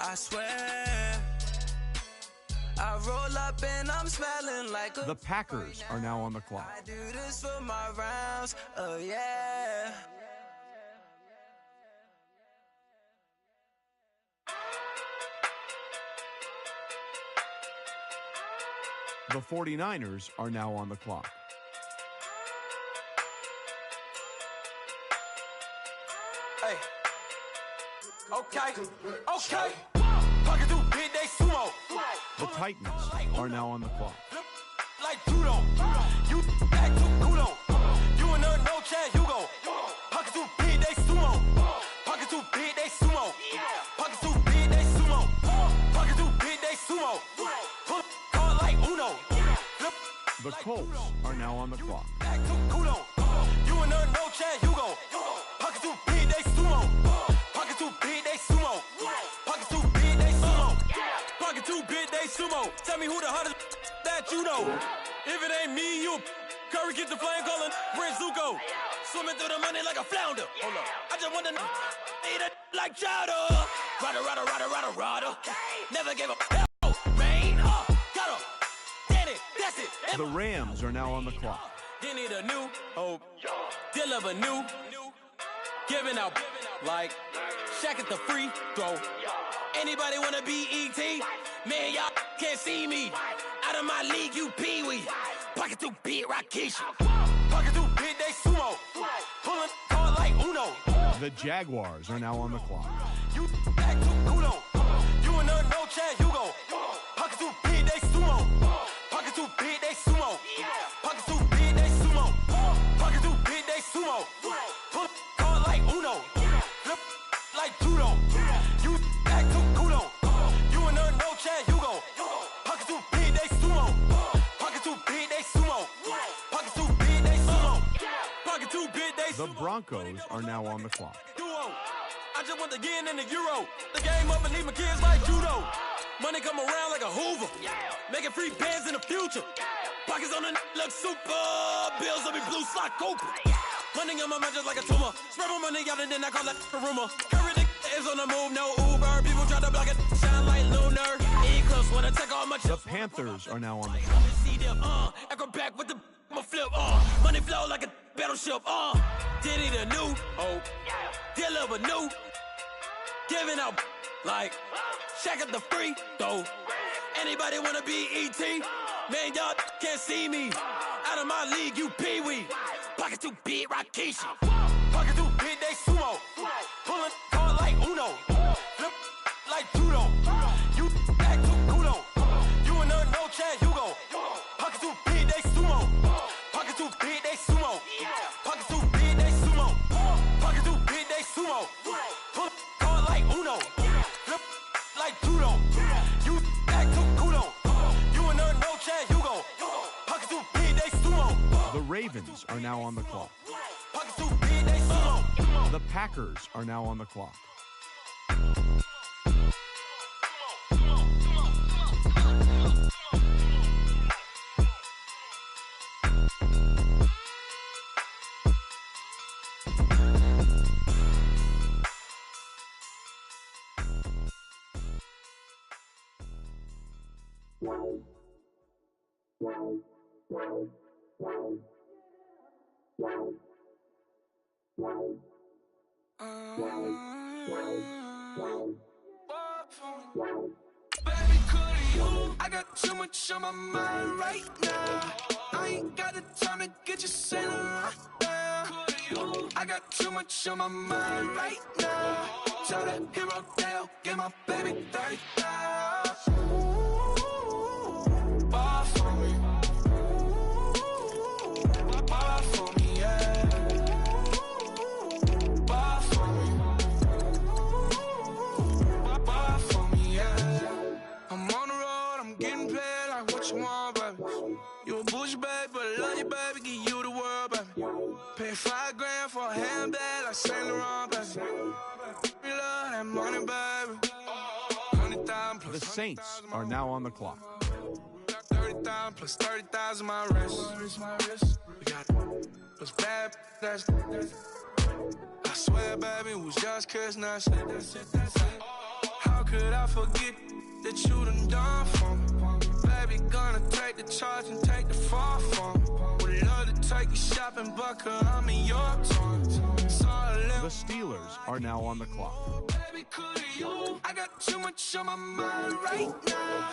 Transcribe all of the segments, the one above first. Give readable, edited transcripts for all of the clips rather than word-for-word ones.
I swear. I roll up and I'm smelling like a... The Packers are now on the clock. I do this for my rounds, oh yeah. The 49ers are now on the clock. Hey. Okay. Pocket through big, they sumo. The Titans are now on the clock. Like judo. You back to kudo. You and her, no Chad Hugo. Pocket too big, they sumo. Pocket too big, they sumo. Pocket too big, they sumo. Pocket too big, they sumo. Pull card like Uno. The Colts are now on the clock. Back to kudo. You and her, no Chad Hugo. Pocket too big, they sumo. Pocket too big, they sumo. Pocket too big, they sumo. Pocket too big, they sumo. Tell me who the hottest that you know. If it ain't me, you Curry get the flame calling Brent Zuko. Swimming through the money like a flounder. Hold up. I just want to eat it like chowder. Rada. Never gave up. Rain. Got her. Get it. That's it. The Rams are now on the clock. You need a new hope. Deliver new. Giving out like Shaq at the free throw. Anybody wanna be ET? Man, y'all can't see me. Out of my league, you pee-wee. Pocket too big, Rakesh. Pocket too big, they sumo. Pulling card like Uno. The Jaguars are now on the clock. You back to kudo. You and her, no Chad Hugo. Pocket too big, they sumo. Pocket too big, they sumo. Pocket too big, they sumo. Pocket too big, they sumo. Pull card like Uno. Flip like judo. You back to kudo. You and her, no Chad Hugo. Pocket too big, they sumo. Pocket too big, they sumo. Pocket too big, they sumo. Pocket too big, they sumo. The Broncos are now on the clock. Duo. I just want to get in the Euro. The game up and leave my kids like judo. Money come around like a Hoover. Making free bands in the future. Pockets on the look super. Bills on me blue slot Cooper. Money on my mind just like a tumor. Spread my money out and then I call that a rumor. Curry is on the move, no Uber. People try to block it, shine like lunar. Eclipse wanna take all my The chips. Panthers are now on the clock. See them, echo back with the I'ma flip, money flow like a battleship, Diddy the new, deliver new, giving out like Shaq at the free throw. Anybody wanna be ET? Man, y'all can't see me. Out of my league, you pee-wee. Pocket too big, Rakesh. Pocket too big, they sumo. Pulling card like Uno. Flip like judo. You back to kudo. You and her, no Chad Hugo. Pocket too big, they sumo. Pocket too big, they sumo. Pocket too big, they sumo. Pocket too big, they sumo. Pull card like Uno. Flip like judo. You back to kudo. You and her, no Chad Hugo. Pocket too big, they sumo. The Ravens are now on the clock. Pocket too big, they sumo. The Packers are now on the clock. Baby, could you? I got too much on my mind right now. I ain't got the time to get you sailing right now. I got too much on my mind right now. Tell that hero Dale, get my baby 30,000. Ball for me. Ball for me, yeah. Ball for me. Ball for me, yeah. I'm on the road, I'm getting paid like what you want, baby. You a bougie, baby, but I love you, baby. Give you the world, baby. Pay $5 for a handbag like Saint Laurent, baby. We love that money, baby. 100,000 plus The Saints are now on the clock. 30,000 plus 30,000 my wrist. We got plus bad, that's I swear, baby, it was just Christmas. How could I I forget that you done for me. Baby, gonna take the charge and take the fall from me. Would love to take you shopping, but I'm in your town. The Steelers are now on the clock. Baby, could you? I got too much on my mind right now.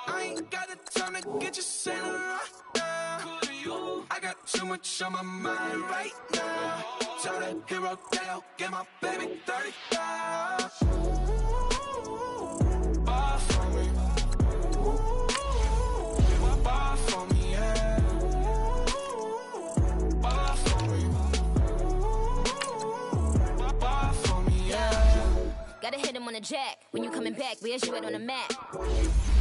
I ain't got the time to get you sailing right now. Could you? I got too much on my mind right now. Tell the hero that I'll get my baby 35. Bar for me. Bar for me, yeah. Bar for me. Bar for me, yeah. Gotta hit him on the jack. When you coming back, where's you at on the map?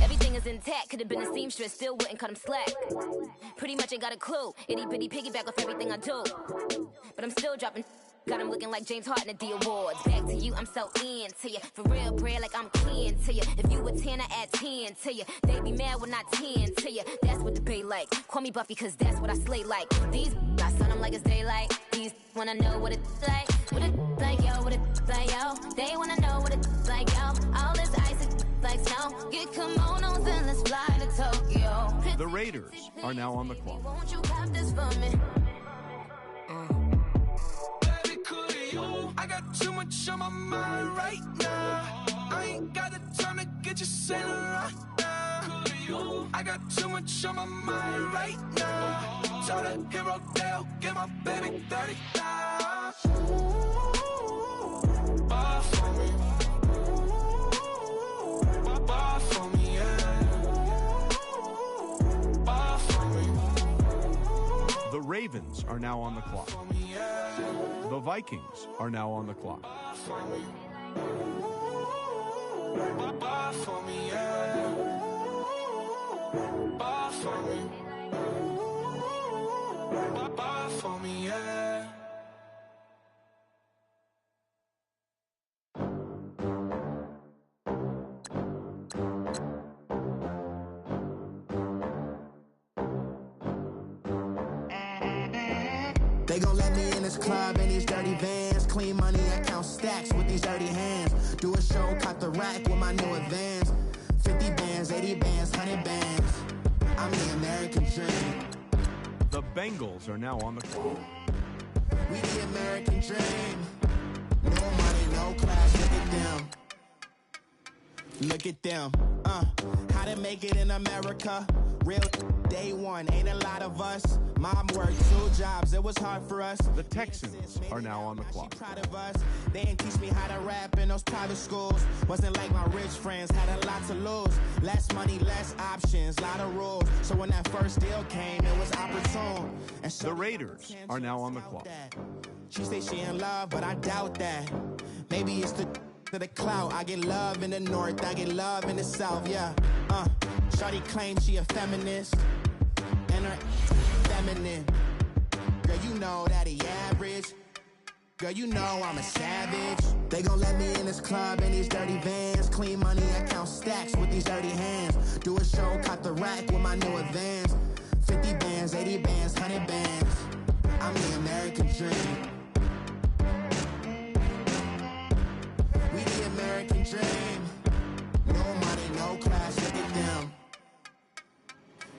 Everything is intact. Could've been a seamstress, still wouldn't cut him slack. Pretty much ain't got a clue. Itty bitty piggyback off everything I do. But I'm still dropping. Got him looking like James Harden at the awards. Back to you, I'm so into you. For real, bread, like I'm kin to you. If you a 10, I add 10 to you. They be mad when I 10 to you. That's what the bay like. Call me Buffy, cause that's what I slay like. These I sun them like it's daylight. These wanna know what it's like. What it like, yo, what it like, yo. They wanna know what it's like, yo. All this ice is like snow. Get kimonos and let's fly to Tokyo. The Raiders are now on the clock. Won't you pop this for me? I got too much on my mind right now. I ain't got the time to get you sailing right now. I got too much on my mind right now. Tell the hero that I'll get my baby 35. Bar for me. Bar for me, yeah. Bar for me. The Ravens are now on the clock. The Vikings are now on the clock. Bar for me, yeah. Bar for me. Bar for me, yeah. They gon' let me in this club in these dirty vans. Clean money, I count stacks with these dirty hands. Do a show, caught the rack with my new advance. 50 bands, 80 bands, 100 bands. I'm the American dream. The Bengals are now on the clock. We the American dream. No money, no class, look at them. Look at them, how to make it in America. Real day one, ain't a lot of us. Mom worked 2 jobs, it was hard for us. The Texans are now on the clock. Proud of us. They didn't teach me how to rap in those private schools. Wasn't like my rich friends, had a lot to lose. Less money, less options, lot of rules. So when that first deal came, it was opportune. And so The Raiders are now on the clock. She say she in love, but I doubt that. Maybe it's the clout. I get love in the north, I get love in the south, yeah. Shawty claims she a feminist, and her feminine. Girl, you know that he average. Girl, you know I'm a savage. They gon' let me in this club in these dirty vans. Clean money, I count stacks with these dirty hands. Do a show, caught the rack with my new advance. 50 bands, 80 bands, 100 bands. I'm the American dream. We the American dream. No money, no class, look at them.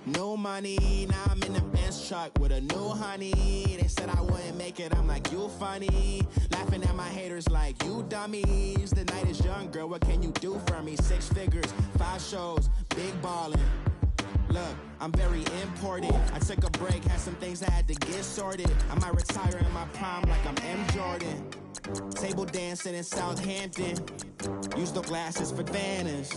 No money, now I'm in the Benz truck with a new honey. They said I wouldn't make it, I'm like, you funny. Laughing at my haters like, you dummies. The night is young, girl, what can you do for me? 6 figures, 5 shows, big ballin'. Look, I'm very important. I took a break, had some things I had to get sorted. I might retire in my prime like I'm M. Jordan. Table dancing in Southampton. Use the glasses for Vannas.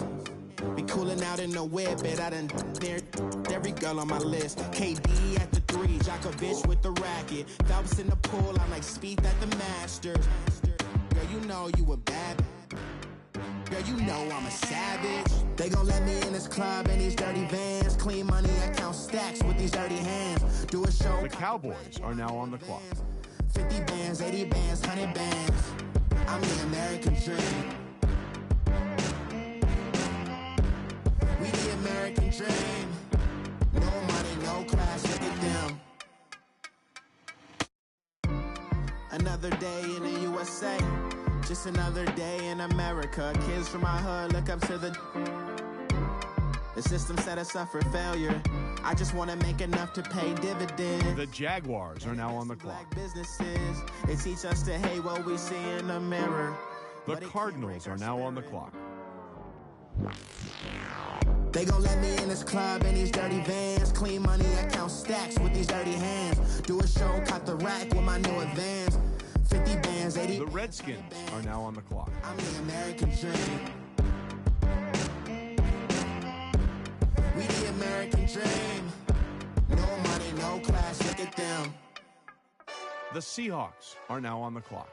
Be cooling out in the whip, but I done dared every girl on my list. KD at the 3, Djokovic with the racket. Phelps in the pool, I'm like Speed at the Masters. Girl, you know you a bad. Girl, you know I'm a savage. They gon' let me in this club in these dirty vans. Clean money, I count stacks with these dirty hands. Do a show. The Cowboys are now on the clock. 50 bands, 80 bands, 100 bands. I'm the American dream. We the American dream. No money, no class, look at them. Another day in the USA. Just another day in America. Kids from my hood look up to the system set us up for failure. I just want to make enough to pay dividends. The Jaguars are now on the clock. Black businesses, they teach us to hate what we see in the mirror. The Cardinals are now on the clock. They gon' let me in this club in these dirty vans. Clean money, I count stacks with these dirty hands. Do a show, cut the rack with my new advance. 50 bands, 80. The Redskins are now on the clock. I'm the American dream. We the American dream. No money, no class, look at them. The Seahawks are now on the clock.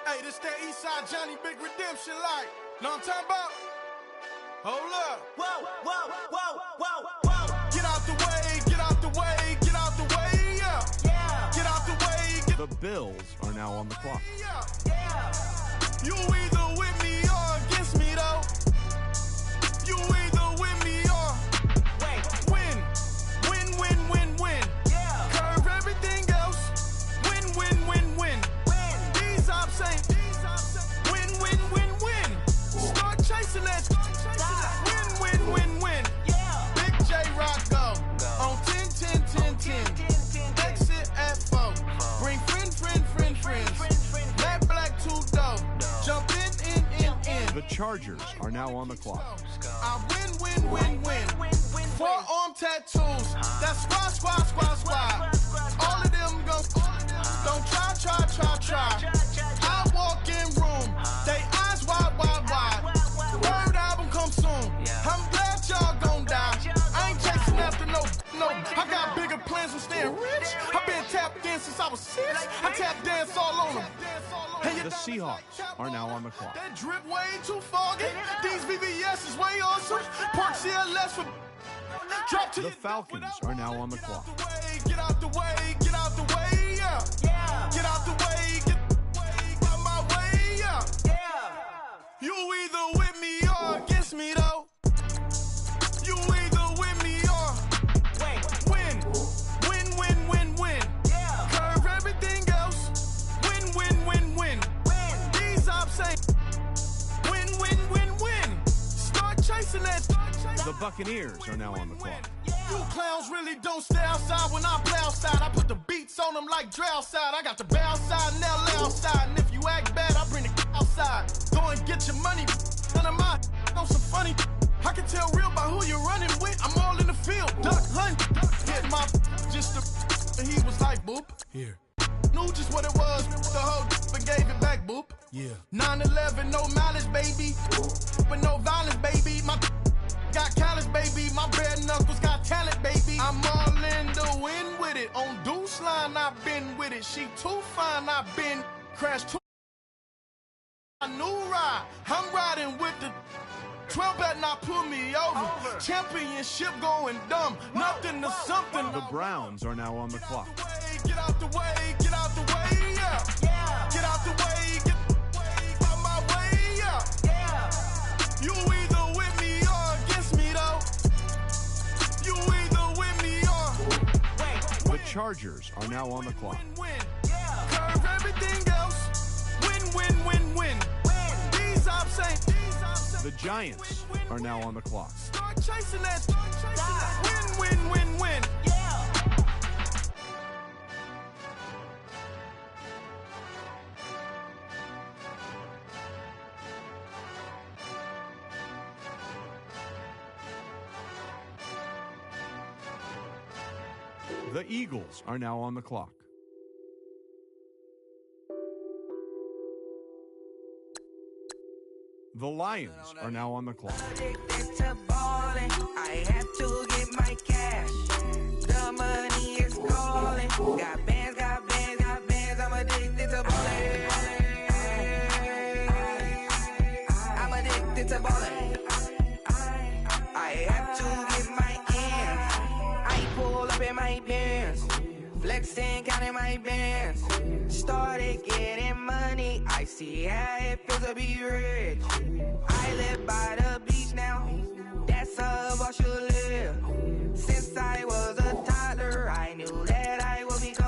Hey, this that Eastside Johnny Big Redemption like. Know what I'm talking about? Hold up. Whoa, whoa, whoa, whoa, whoa. Get out the way, get out the way, get out the way, yeah. Yeah, Get out the way, get The Bills are now on the clock. yeah. yeah. You either with me or against me though. You either with me or Wait, win. Win, win, win, win. yeah. Curve everything else. Win, win, win, win. Win. These ops ain't. Win, win, win, win. Start chasing that. Win, win, win, win. Yeah. Big J Rock go. On 10, 10, 10, 10. Exit at 4. Bring friends. Matt Black 2 dope. Jump in. The Chargers are now on the clock. I win. 4 arm tattoos. That's squad. All of them go. Don't try. I walk in room. They eyes wide. Third album come soon. I'm glad y'all gon' die. I ain't chasing after no. I got bigger plans than staying rich. I've been tapped in since I was 6. I tap dance all on them. The Seahawks are now on the clock. That drip way too foggy. These VVS is way awesome. Park CLS for drop to The Falcons are now on the clock. Get out the way, yeah. Yeah, Get out the way, get out my way, yeah. yeah. You either with me or against me though. You either with me or Wait, win. yeah. Curve everything else. Win. These ops ain't. Win. Start chasing that. The Buccaneers are now on the clock. You clowns really don't stay outside when I play outside. I put the beats on them like drow side. I got the bow side and LA outside. And if you act bad, I bring the outside. Go and get your money. None of my on some funny. I can tell real by who you're running with. I'm all in the field. Duck hunt. Hit my just the. And he was like, boop. Here. Knew just what it was. The whole and gave it back, boop. Yeah. 9/11, no malice, baby. But no violence, baby. My got callous, baby. My bare knuckles got talent, baby. I'm all in the wind with it. On Deuce line, I've been with it. She too fine, I've been crashed too. A new ride, I'm riding with the 12 better not pull me over. Championship going dumb. Nothing to something. The Browns are now on the clock. Get out the way, yeah. Yeah, Get out the way, get out my way, yeah. yeah. You either with me or against me, though. You either with me or The Chargers are now on the clock. win. Yeah. Curve everything else. Win. These ops ain't. The Giants are now on the clock. Start chasing that. Win. Yeah. The Eagles are now on the clock. The Lions are now on the clock. Addicted to ballin', I have to get my cash. The money is calling. Got bands, I'm addicted to ballin'. I'm addicted to ballin'. I have to get my ends. I pull up in my pants, flexing, counting my bands. Started getting money, I see how it feels to be rich. I live by the beach now, that's how I should live. Since I was a toddler, I knew that I would become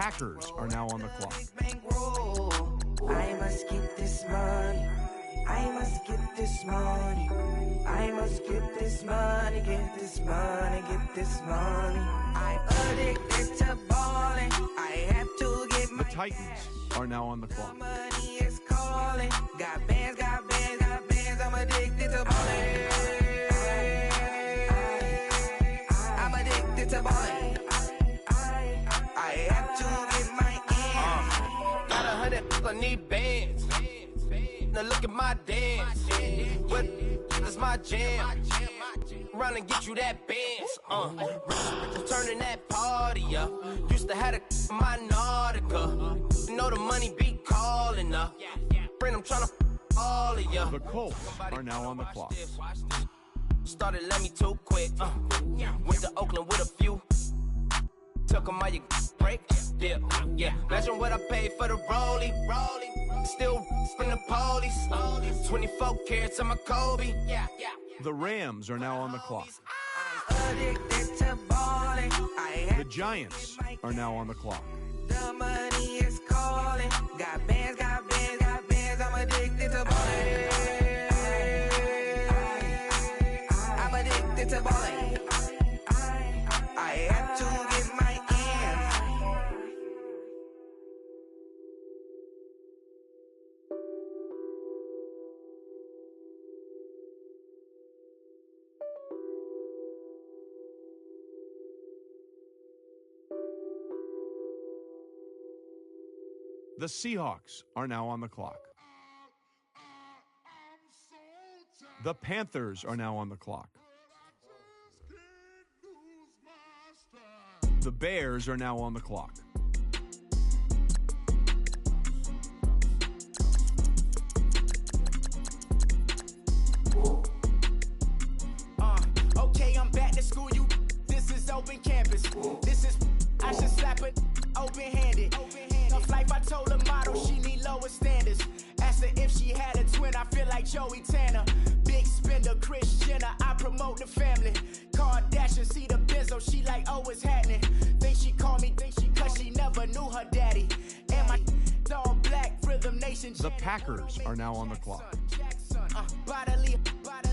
Packers are now on the clock. I must get this money. I must get this money. I must get this money, get this money, get this money. I'm addicted to balling. I have to get my The Titans are now on the clock. money is calling. Got bands, got bands, got bands. I'm addicted to balling. I'm addicted to balling. I have to get my ends. Got 100, I need bands. Now look at my dance. What is my jam? Run and get you that bands. Turning that party up. Used to have a my Nautica. You know the money be calling up. Friend, I'm trying to all of ya. The Colts are now on the clock. Started let me too quick. Went to Oakland with a few. Took 'em all you break. Yeah. Imagine what I paid for the rollie. Still from the police. 24 carats on my Kobe. The Rams are now on the clock. Addicted to balling. The Giants are now on the clock. The money is calling. Got bands, got bands, got bands. I'm addicted to balling. I'm addicted to balling. I have to get my ends. The Seahawks are now on the clock. The Panthers are now on the clock. The Bears are now on the clock. Okay, I'm back to school, you. This is open campus. This is, I should slap it open-handed. Tough life, I told her model she need lower standards. Asked her if she had a twin, I feel like Joey Tanner. Big spender, Kris Jenner, I promote the family. Kardashian, see the Benzo, she like, oh, it's happening. Think she called me, cause she never knew her daddy. And my all black, Rhythm Nation. The Packers are now on the clock. Bodily,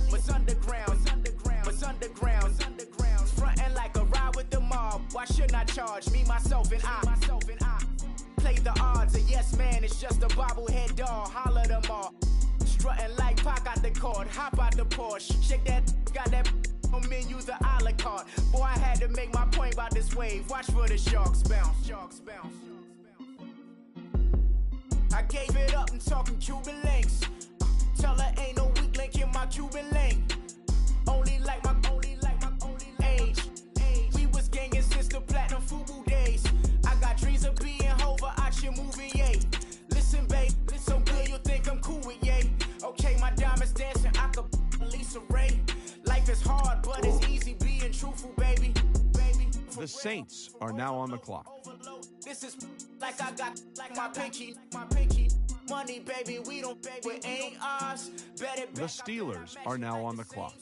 what's underground, what's underground, frontin' like a ride with the mob. Why shouldn't I charge me, myself, and I? Play the odds, a yes man, it's just a bobblehead doll. Holler them all, strutting like Pac out the court, hop out the Porsche, shake that, got that on menu, the a la carte. Boy, I had to make my point about this wave. Watch for the sharks bounce, sharks bounce. I gave it up and talking Cuban links. Tell her ain't no weak link in my Cuban link. Only like my age. We was gangin' since the platinum FUBU days. I got dreams of being Hova out your movie, yay. Listen, babe, so good you'll think I'm cool with yay. Okay, my diamonds dancing, I could Lisa Ray. Life is hard, but it's easy being truthful, baby. The Saints are now on the clock. This is like I got like my pinky. Money, baby, we don't pay, it ain't ours. The Steelers are now on the clock.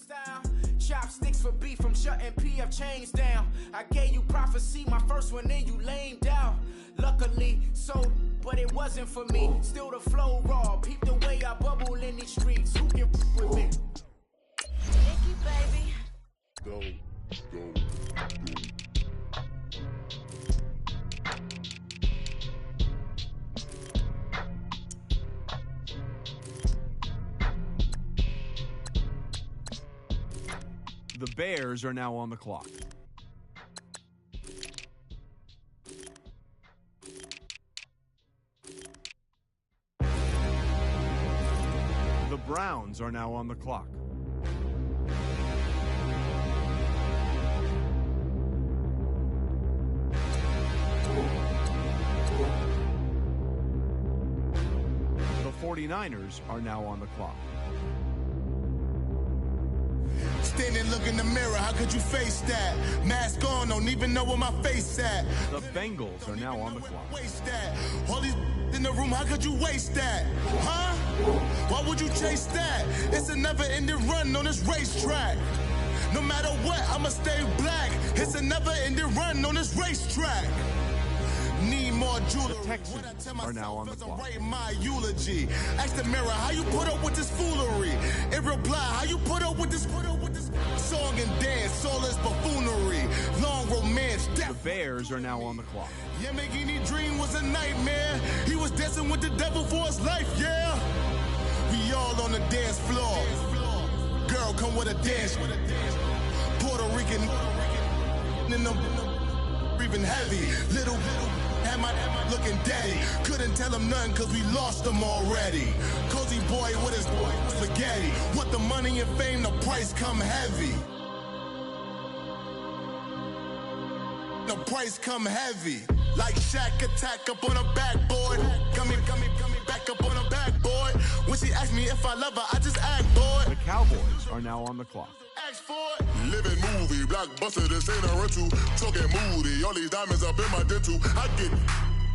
Chopsticks for beef from shutting PF chains down. I gave you prophecy, my first one, then you lamed out. Luckily, so, but it wasn't for me. Still the flow raw, peep the way I bubble in these streets. Who can with me? Nikki, baby. Go. The Bears are now on the clock. The Browns are now on the clock. The 49ers are now on the clock. Standing, look in the mirror, how could you face that? Mask on, don't even know where my face at. The Bengals are now on the clock. Waste that. All these in the room, how could you waste that? Huh? Why would you chase that? It's a never-ending run on this racetrack. No matter what, I'ma stay black. It's a never-ending run on this racetrack. Need more jewelry. The Texans are now on the clock. Write my eulogy. Ask the mirror, how you put up with this foolery? In reply, how you put up with this song and dance, all this buffoonery, long romance. The Bears are now on the clock. Yamagini dream was a nightmare. He was dancing with the devil for his life, yeah. We all on the dance floor. Girl, come with a dance. Puerto Rican in the breathing heavy. Little had my looking daddy. Couldn't tell him nothing cause we lost him already. Cozy boy with his spaghetti. With the money and fame, the price come heavy. The price come heavy. Like Shaq attack up on a backboard. Coming back up on a backboard. When she asked me if I love her, I just act bored. The Cowboys are now on the clock. Living movie, blockbuster, this ain't a rental. Talking moody, all these diamonds up in my dental. I get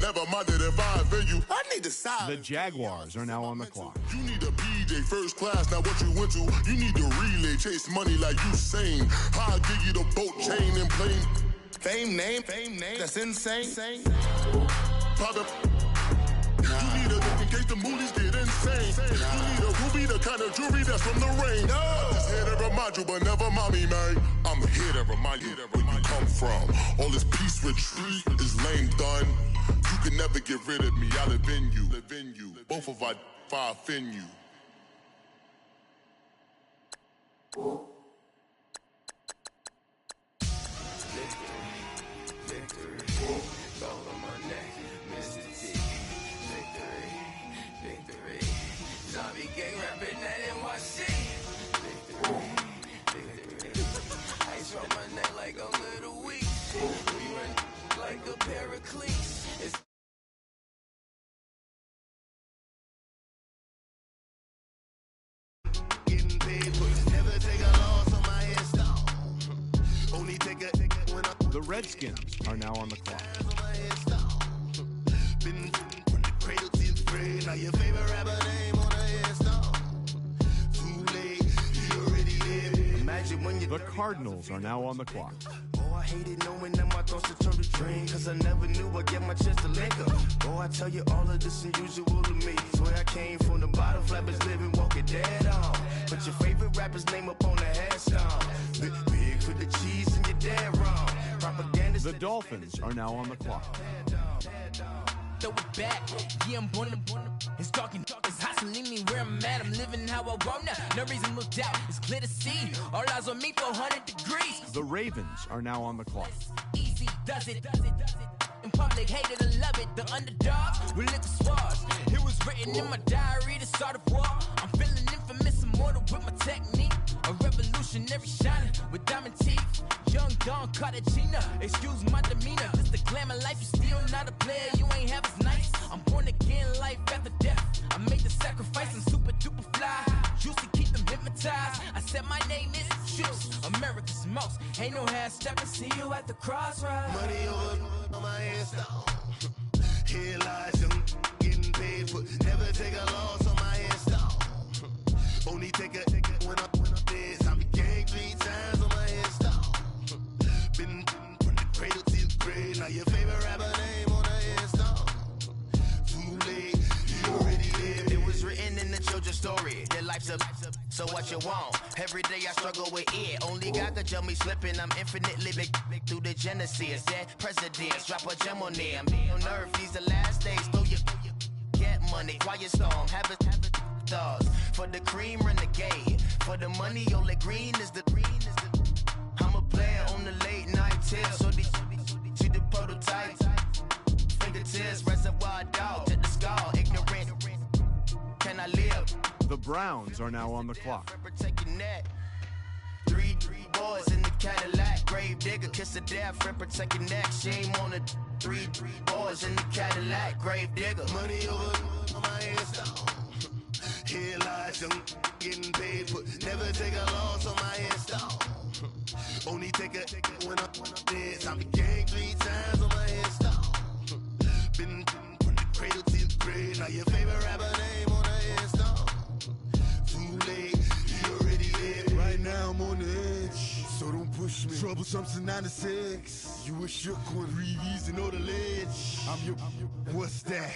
never minded if I offend you. I need to The Jaguars are now on the clock. You need a PJ first class, not what you went to. You need to relay, chase money like you sane. I'll give you the boat chain and plane. Fame name, that's insane. Pop it. You need a look in case the movies get insane. You need a ruby, the kind of jewelry that's from the rain. I'm just here to remind you, but never mommy, man. I'm here to remind you where you come from. All this peace retreat is lame done. You can never get rid of me. I live in you. Both of our offend you. The Redskins are now on the clock. The Cardinals are now on the clock. Oh, I hated knowing that my thoughts would turn to dream, cause I never knew I'd get my chance to link up. Oh, I tell you all of this unusual to me. Swear I came from the bottom, flappers living, walking dead on. Put your favorite rapper's name up on the headstone. Big for the cheese and you're dead wrong. Propaganda. The Dolphins are now on the clock. Throw it back, yeah, I'm born to. It's dark, it's hot, so leave me where I'm at. I'm living how I want now. No reason to doubt, it's clear to see. All eyes on me, 400 degrees. The Ravens are now on the clock. Easy does it. In public, hate it or love it. The underdogs will lick the swords. It was written in my diary, the start of war. I'm feeling infamous, immortal with my technique. A revolutionary shining with diamond teeth. Young Don Cartagena, excuse my demeanor. This the glamour life, you still not a player, you ain't half as nice. I'm born again, life after death. I made the sacrifice, I'm super duper fly. Used to keep them hypnotized. I said my name is Juice, America's most. Ain't no half stepping, see you at the crossroads. Money over on my headstone. Here lies young, getting paid for. Never take a loss on my headstone. Only take a when I'm dead. I be gang 3 times on my headstone. Been from the cradle to the grave. Now your favorite rapper name on the headstone. Too late, you already lived. It was written in the children's story. Their life's a so what you want? Every day I struggle with it. Only God could jump me slipping. I'm infinitely big through the genesis. Dead presidents, drop a gem on them. On earth, these the last days. Throw your get money. Quiet storm, have it stars. For the cream, renegade. For the money, only green is the I'm a player on the late night till. So these see the prototype. Fingertips, reservoir dog to the skull. Ignorant. Can I live? The Browns are now on the clock. Three boys in the Cadillac. Grave digger, kiss of death, rip protect your neck. Shame on the three boys in the Cadillac. Grave digger. Money over on my headstone. Here lies young, getting paid for. Never take a loss on my headstone. Only take a when I'm dead. I be gang 3 times on my headstone. Been from the cradle to the grave. Now your favorite rapper name on the headstone. Too late, you already lived. Right now I'm on the edge, so don't push Troublesome since 96. You a shook one. Breeze and know the ledge. I'm your. What's that?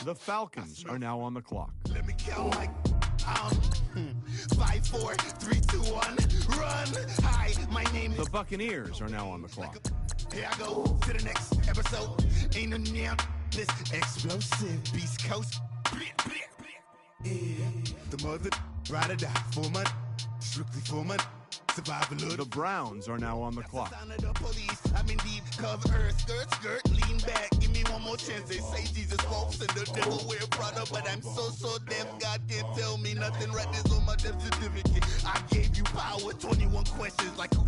The Falcons are now on the clock. Let me count like 5, 4, 3, 2, 1. Run. Hi, my name is. The Buccaneers are now on the clock. Here I go to the next episode. Ain't no damn this explosive Beast Coast. Yeah. The mother ride or die for my strictly for my survival. The Browns are now on the clock. Sound of the police. I'm in deep cover earth. Skirt, lean back. Give me one more chance. They say Jesus walks and the devil wear Prada, but I'm so deaf. God can't tell me nothing. Right there's on my death certificate. I gave you power. 21 questions like who?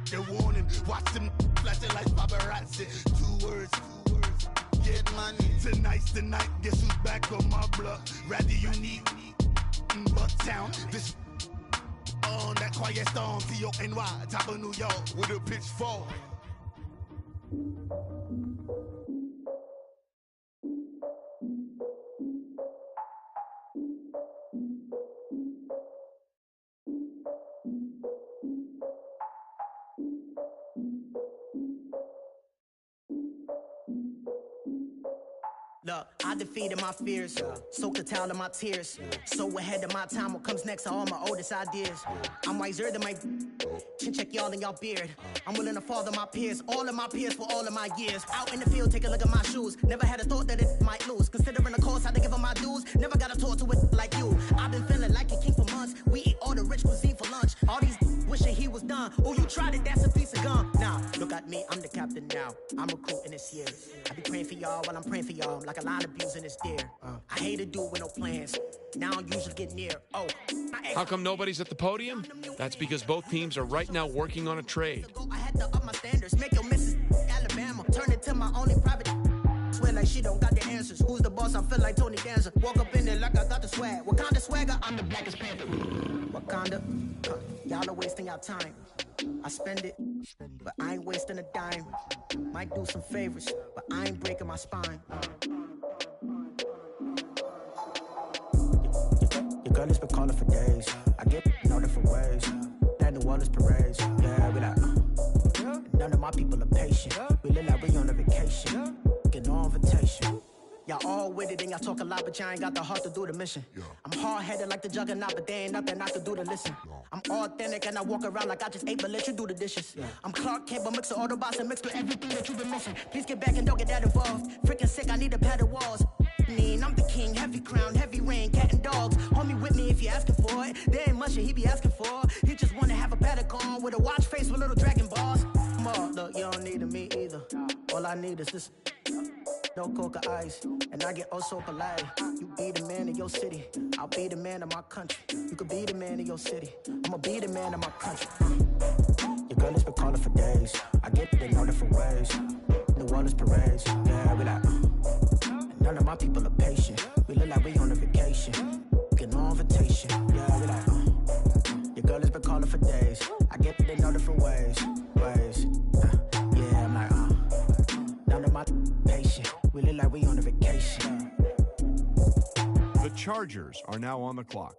They're warning. Watch them flashing like paparazzi. Two words. Get money. Tonight's the night. Guess who's back on my block? Rather unique. Bucktown. This on that quiet storm. T-O-N-Y. Top of New York with a pitchfork. Look, I defeated my fears, soaked a towel in my tears. So ahead of my time, what comes next are all my oldest ideas. I'm wiser than my chin check y'all in y'all beard. I'm willing to father my peers, all of my peers for all of my years. Out in the field, take a look at my shoes. Never had a thought that it might lose. Considering the cost, I had to give them my dues. Never got a talk to it like you. I've been feeling like a king for months. We eat all the rich cuisine for lunch. All these wishing he was done. Oh, you tried it, that's a piece of gum. Now, look at me, I'm the captain now. I'm recruiting this year. I be praying for y'all while I'm praying for y'all. Like a line of abusing this deer. I hate to do it with no plans. Now I usually get near. How come nobody's at the podium? That's because both teams are right now working on a trade. I had to up my standards. Make your Mrs. Alabama. Turn it to my only private. Swear like she don't got the answers. Who's the boss? I feel like Tony Danza. Walk up in there like I got the swag. What kind of swagger? I'm the blackest panther. Wakanda. Y'all are wasting your time. I spend it, but I ain't wasting a dime. Might do some favors, but I ain't breaking my spine. Your girl has been calling for days. I get in all different ways. That New Orleans parades. Yeah, we like, none of my people are patient. We look like we on a vacation. Get no invitation. Y'all all with it and y'all talk a lot, but y'all ain't got the heart to do the mission. I'm hard-headed like the juggernaut, but there ain't nothing I can do to listen. I'm authentic and I walk around like I just ate, but let you do the dishes. I'm Clark Kent, but mix the Autobots and mix with everything that you've been missing. Please get back and don't get that involved. Freaking sick, I need a padded walls. I'm the king, heavy crown, heavy rain, cat and dogs. Homie with me if you're asking for it. There ain't much that he be asking for. He just wanna have a paddock on with a watch face with little dragon balls. Look, you don't need me either. All I need is this. No coca ice, and I get oh so polite. You be the man of your city, I'll be the man of my country. You could be the man of your city, I'ma be the man of my country. Your girl has been calling for days. I get it in all different ways. New Orleans parades, yeah, we like. None of my people are patient. We look like we on a vacation. Get no invitation, yeah, we like. Your girl has been calling for days. I get it in all different ways. Yeah, I'm like, none of my patient. We look like we on a vacation. The Chargers are now on the clock.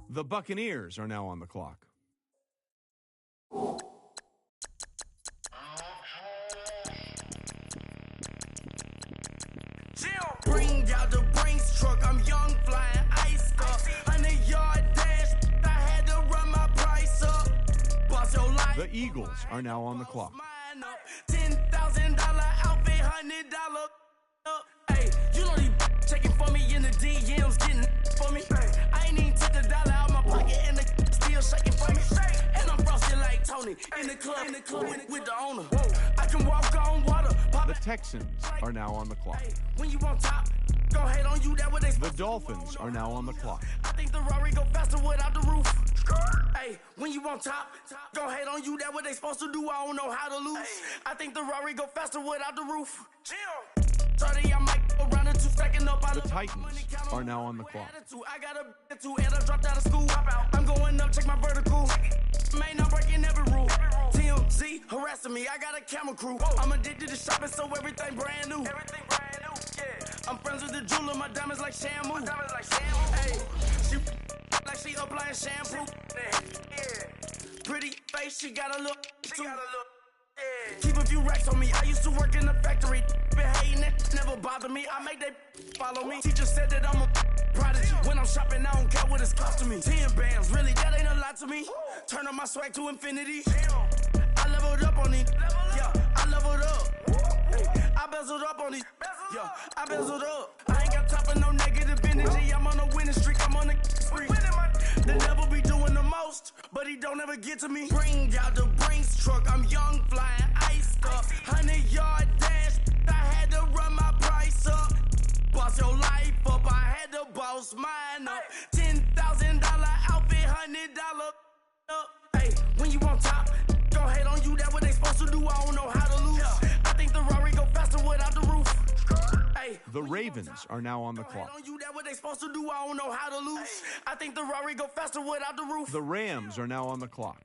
The Buccaneers are now on the clock. Bring out the Brinks truck, I'm young, flying ice up. 100-yard dash, I had to run my price up. Boss your life. The Eagles are now on the clock. $10,000 outfit, $100 up. Hey, you know these checking for me in the DMs, getting for me. I ain't even took $1 out my pocket and the still shaking for me. And I'm frosted like Tony in the club with the owner. I can walk on water. The Texans are now on the clock. When you on top, go hate on you, that what they. The Dolphins are now on the clock. I think the Rari go faster without the roof. Hey, when you on top, go hate on you, that what they supposed to do, I don't know how to lose. I think the Rari go faster without the roof. 30, I might go round the two. stacking up. The Titans are now on the clock. I got a two and I dropped out of school. I'm going up, check my vertical. Man, I'm breaking every rule. TMZ harassing me, I got a camera crew. I'm addicted to shopping, so everything brand new. I'm friends with the jeweler, my diamonds like Shamu. Hey, she like she applying shampoo. Pretty face, she got a look. Keep a few racks on me. I used to work in the factory. Been hating it, never bother me. I make they follow me. Teacher said that I'm a prodigy. When I'm shopping, I don't care what it's costing me. 10 bands, really, that ain't a lot to me. Turn up my swag to infinity. I leveled up on these. Yeah, I leveled up. I bezeled up on these. Yeah, I bezeled up. I ain't got time for no negative energy. I'm on a winning streak. I'm on a spree. The devil be doing the most, but he don't ever get to me. Bring out the Brinks truck. I'm young, flying, iced up. 100-yard dash. I had to run my price up. Boss your life up. I had to boss mine up. $10,000 outfit, $100 up. Hey, when you on top, don't hate on you. That's what they supposed to do. I don't know how to lose. I think the Rari go faster without the roof. Hey, the Ravens are now on the clock. That's what they supposed to do. I don't know how to lose. I think the Rari go faster without the roof. The Rams are now on the clock.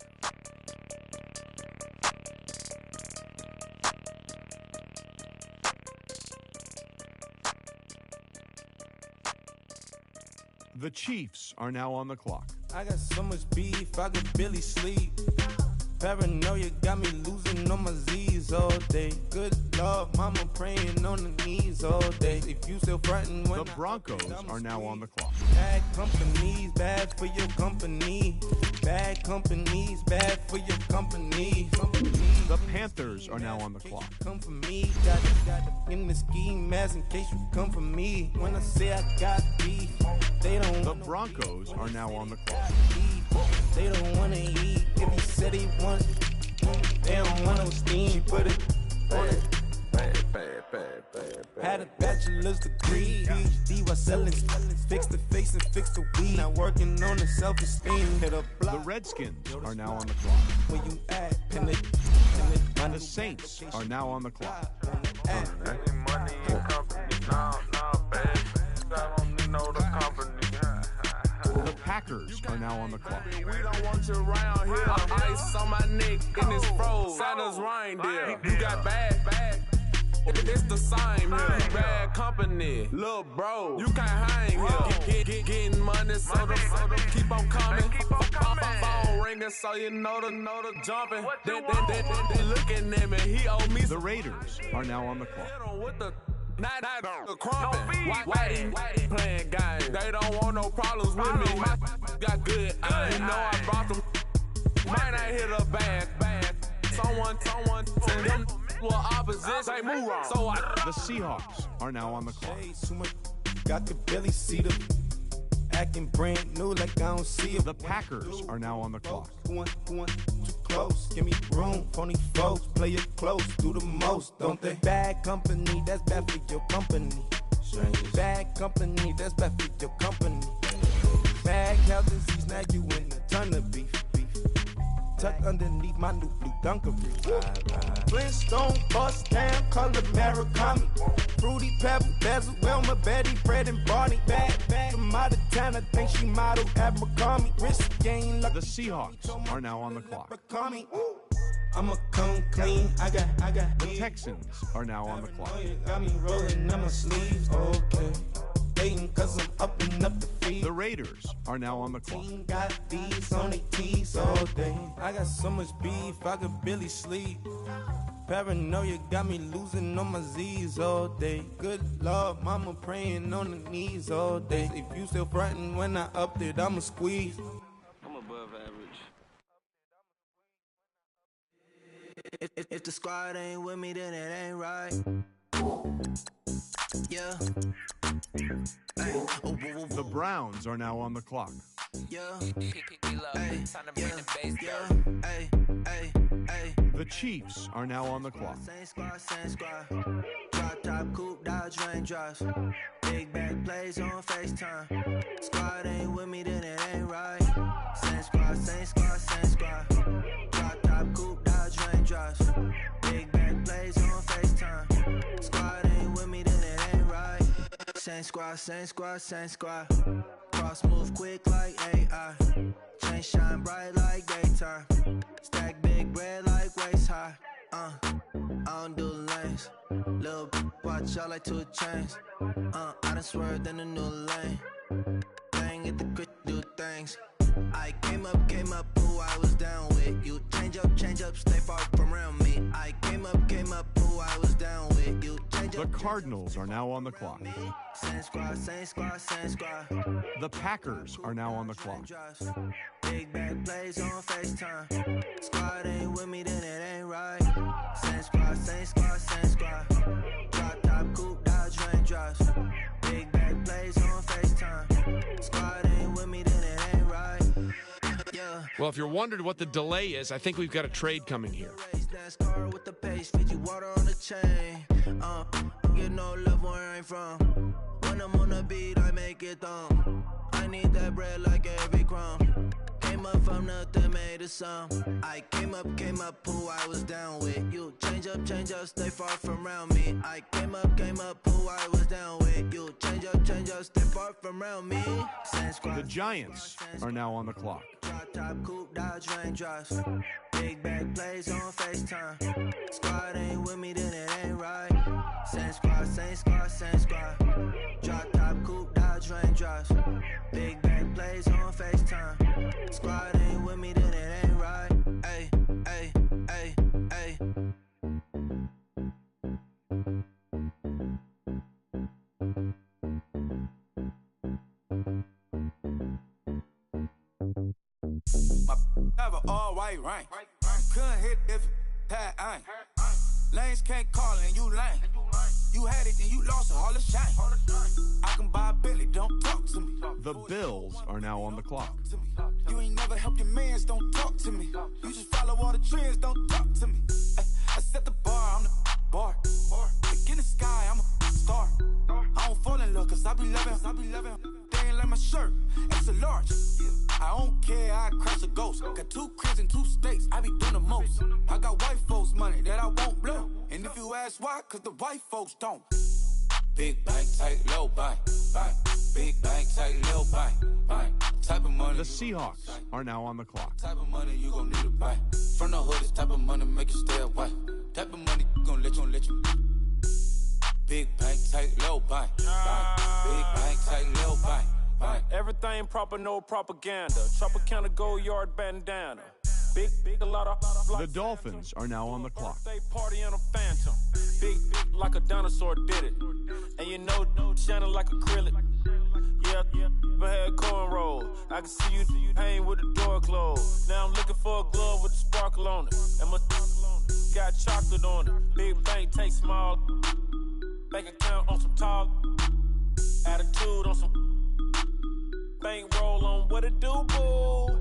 The Chiefs are now on the clock. I got so much beef, I could barely sleep. Paranoia got me losing on my Z's all day. Good Lord, mama praying on the knees all day. If you still frontin' when the Broncos are now on the clock. Bad companies, bad for your company. Bad companies, bad for your company. The Panthers are now on the clock. Come for me, got in the ski mask in case you come for me. When I say I got beef, they don't. The Broncos are now on the clock. They don't wanna eat. If you said he wants, they don't want no steam. Put it on it. Had a bachelor's degree, PhD while selling. Fix the face and fix the weed. Not working on the self-esteem. Hit a block. The Redskins are now on the clock. Where you at? The Saints are now on the clock. The Packers are now on the clock. We don't want you around here. Ice on my neck and it's froze. Santa's reindeer. You got bad. It's the same here. Bad company, little bro. You can't hang here. Getting money, so the keep on coming. Phone ringing, so you know the jumping. They looking at me. He owe me. The Raiders are now on the clock. With the Not the crumpin'. Whitey playing games. They don't want no problems with me. My got good. You know I brought them. Might not hit a bad. Someone to them will opposition. They move wrong. So the Seahawks are now on the clock. Got the belly see them. Acting brand new like I don't see it. The Packers are now on the clock. Going too close. Give me room, phony folks. Play it close, do the most, don't they? Bad company, that's bad for your company. Bad company, that's bad for your company. Bad cow disease, now you in a ton of beef. Tuck underneath my new blue dunkery. Flintstone, bust down, color Murakami. Fruity Pebble, Basil, Wilma, Betty, Fred, and Barney. Bad from out of town, I think she model Abercrombie. Wrist game like the Seahawks are now on the clock. I'ma come clean, I got the Texans are now on the clock. Got me rolling on my sleeves, okay. Cause I'm up and up the feed. The Raiders are now on the clock. Got these on their tees all day. I got so much beef, I could barely sleep. Paranoia got me losing on my Z's all day. Good Lord, mama praying on the knees all day. If you still frontin' when I up it, I'ma squeeze. I'm above average. If the squad ain't with me, then it ain't right. Yeah. The Browns are now on the clock. The Chiefs are now on the clock. Same squad. Drop top, coupe, Dodge raindrops. Big back plays on FaceTime. Squad ain't with me, then it ain't right. Same squad. Drop top, coupe, Dodge raindrops. Big back plays on FaceTime. Squad ain't with me, then it ain't right. same squad, same squad, same squad. Cross move quick like AI. Chain shine bright like daytime. Stack big bread like waist high. I don't do lanes. Little watch out like 2 chains. I done swerved in a new lane. Bang at the crit, do things. I came up, who I was down with. You change up, stay far from around me. I came up, who I was down with. You change The up. Cardinals are now on the clock. Same squad, same squad, same squad. The Packers are now on the clock. Big back plays on FaceTime. Squad ain't with me, then it ain't right. Same squad, same squad, same squad. Drop top, coupe, Dodge raindrops. Big back plays on FaceTime. Squad ain't with me, then it ain't right. Yeah. Well, if you're wondering what the delay is, I think we've got a trade coming here. NASCAR with the pace, feed you water on the chain. Get no love where I ain't from. When I'm on the beat, I make it thumb. I need that bread like every crumb. Came up from nothing, made a sum. I came up, who I was down with. You change up, stay far from around me. I came up, who I was down with. You change up, stay far from around me. Same squad. The Giants are now on the clock. Drop top, coupe, Dodge raindrops. Big back plays on FaceTime. Squad ain't with me, then it ain't right. Same squad, same squad, same squad. Drop top, coupe, Dodge raindrops. Big back plays on FaceTime. Squad ain't with me, then it ain't right. Ay, ay, ay, ay. My have an all white rank. Couldn't hit if it had ain't. Lanes can't call and you lame. You had it and you lost it, all the shame. I can buy a Billy, don't talk to me. The Bills are now on the clock. You ain't never help your mans, don't talk to me. You just follow all the trends, don't talk to me. I set the bar, I'm the bar. Like in the sky, I'm a star. I don't fall in love, cause I be loving. They ain't like my shirt, it's a large. I don't care, I crash a ghost. Got 2 cribs and 2 states, I be doing the most. I got white folks' money that I won't blow. And if you ask why, cause the white folks don't. Big bank, tight, low bank. Big bank, tight, low bank. Type of money. The Seahawks are now on the clock. Type of money you gon' need to buy. From the hood, this type of money make you stay away. Type of money gon' let you. Big bank, tight, low bank. Big bank, tight, low bank. Everything proper, no propaganda. Tropicana gold yard bandana. Big, a lot of. The Dolphins are now on the clock. Birthday party in a phantom. Big, like a dinosaur did it. And you know, shining like acrylic. Yeah, but had cornrow. I can see you hang with the door closed. Now I'm looking for a glove with a sparkle on it. And my got chocolate on it. Big bank, take small. Bank account on some talk. Attitude on some. Bank roll on what it do, boo.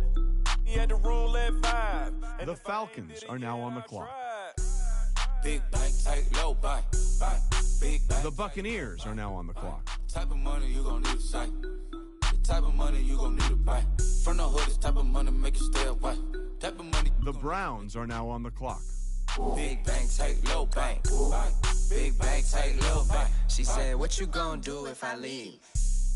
He had the roulette vibe. The Falcons are now on the clock. Big bank, tight, low bank. Big bank. The Buccaneers are now on the clock. Type of money you gon' need to say. The type of money you gon' need to buy. From the hood, this type of money make you stay away. Type of money. The Browns are now on the clock. Big bank, tight, low bank. Big bank, tight, low bank. She said, what you gon' do if I leave?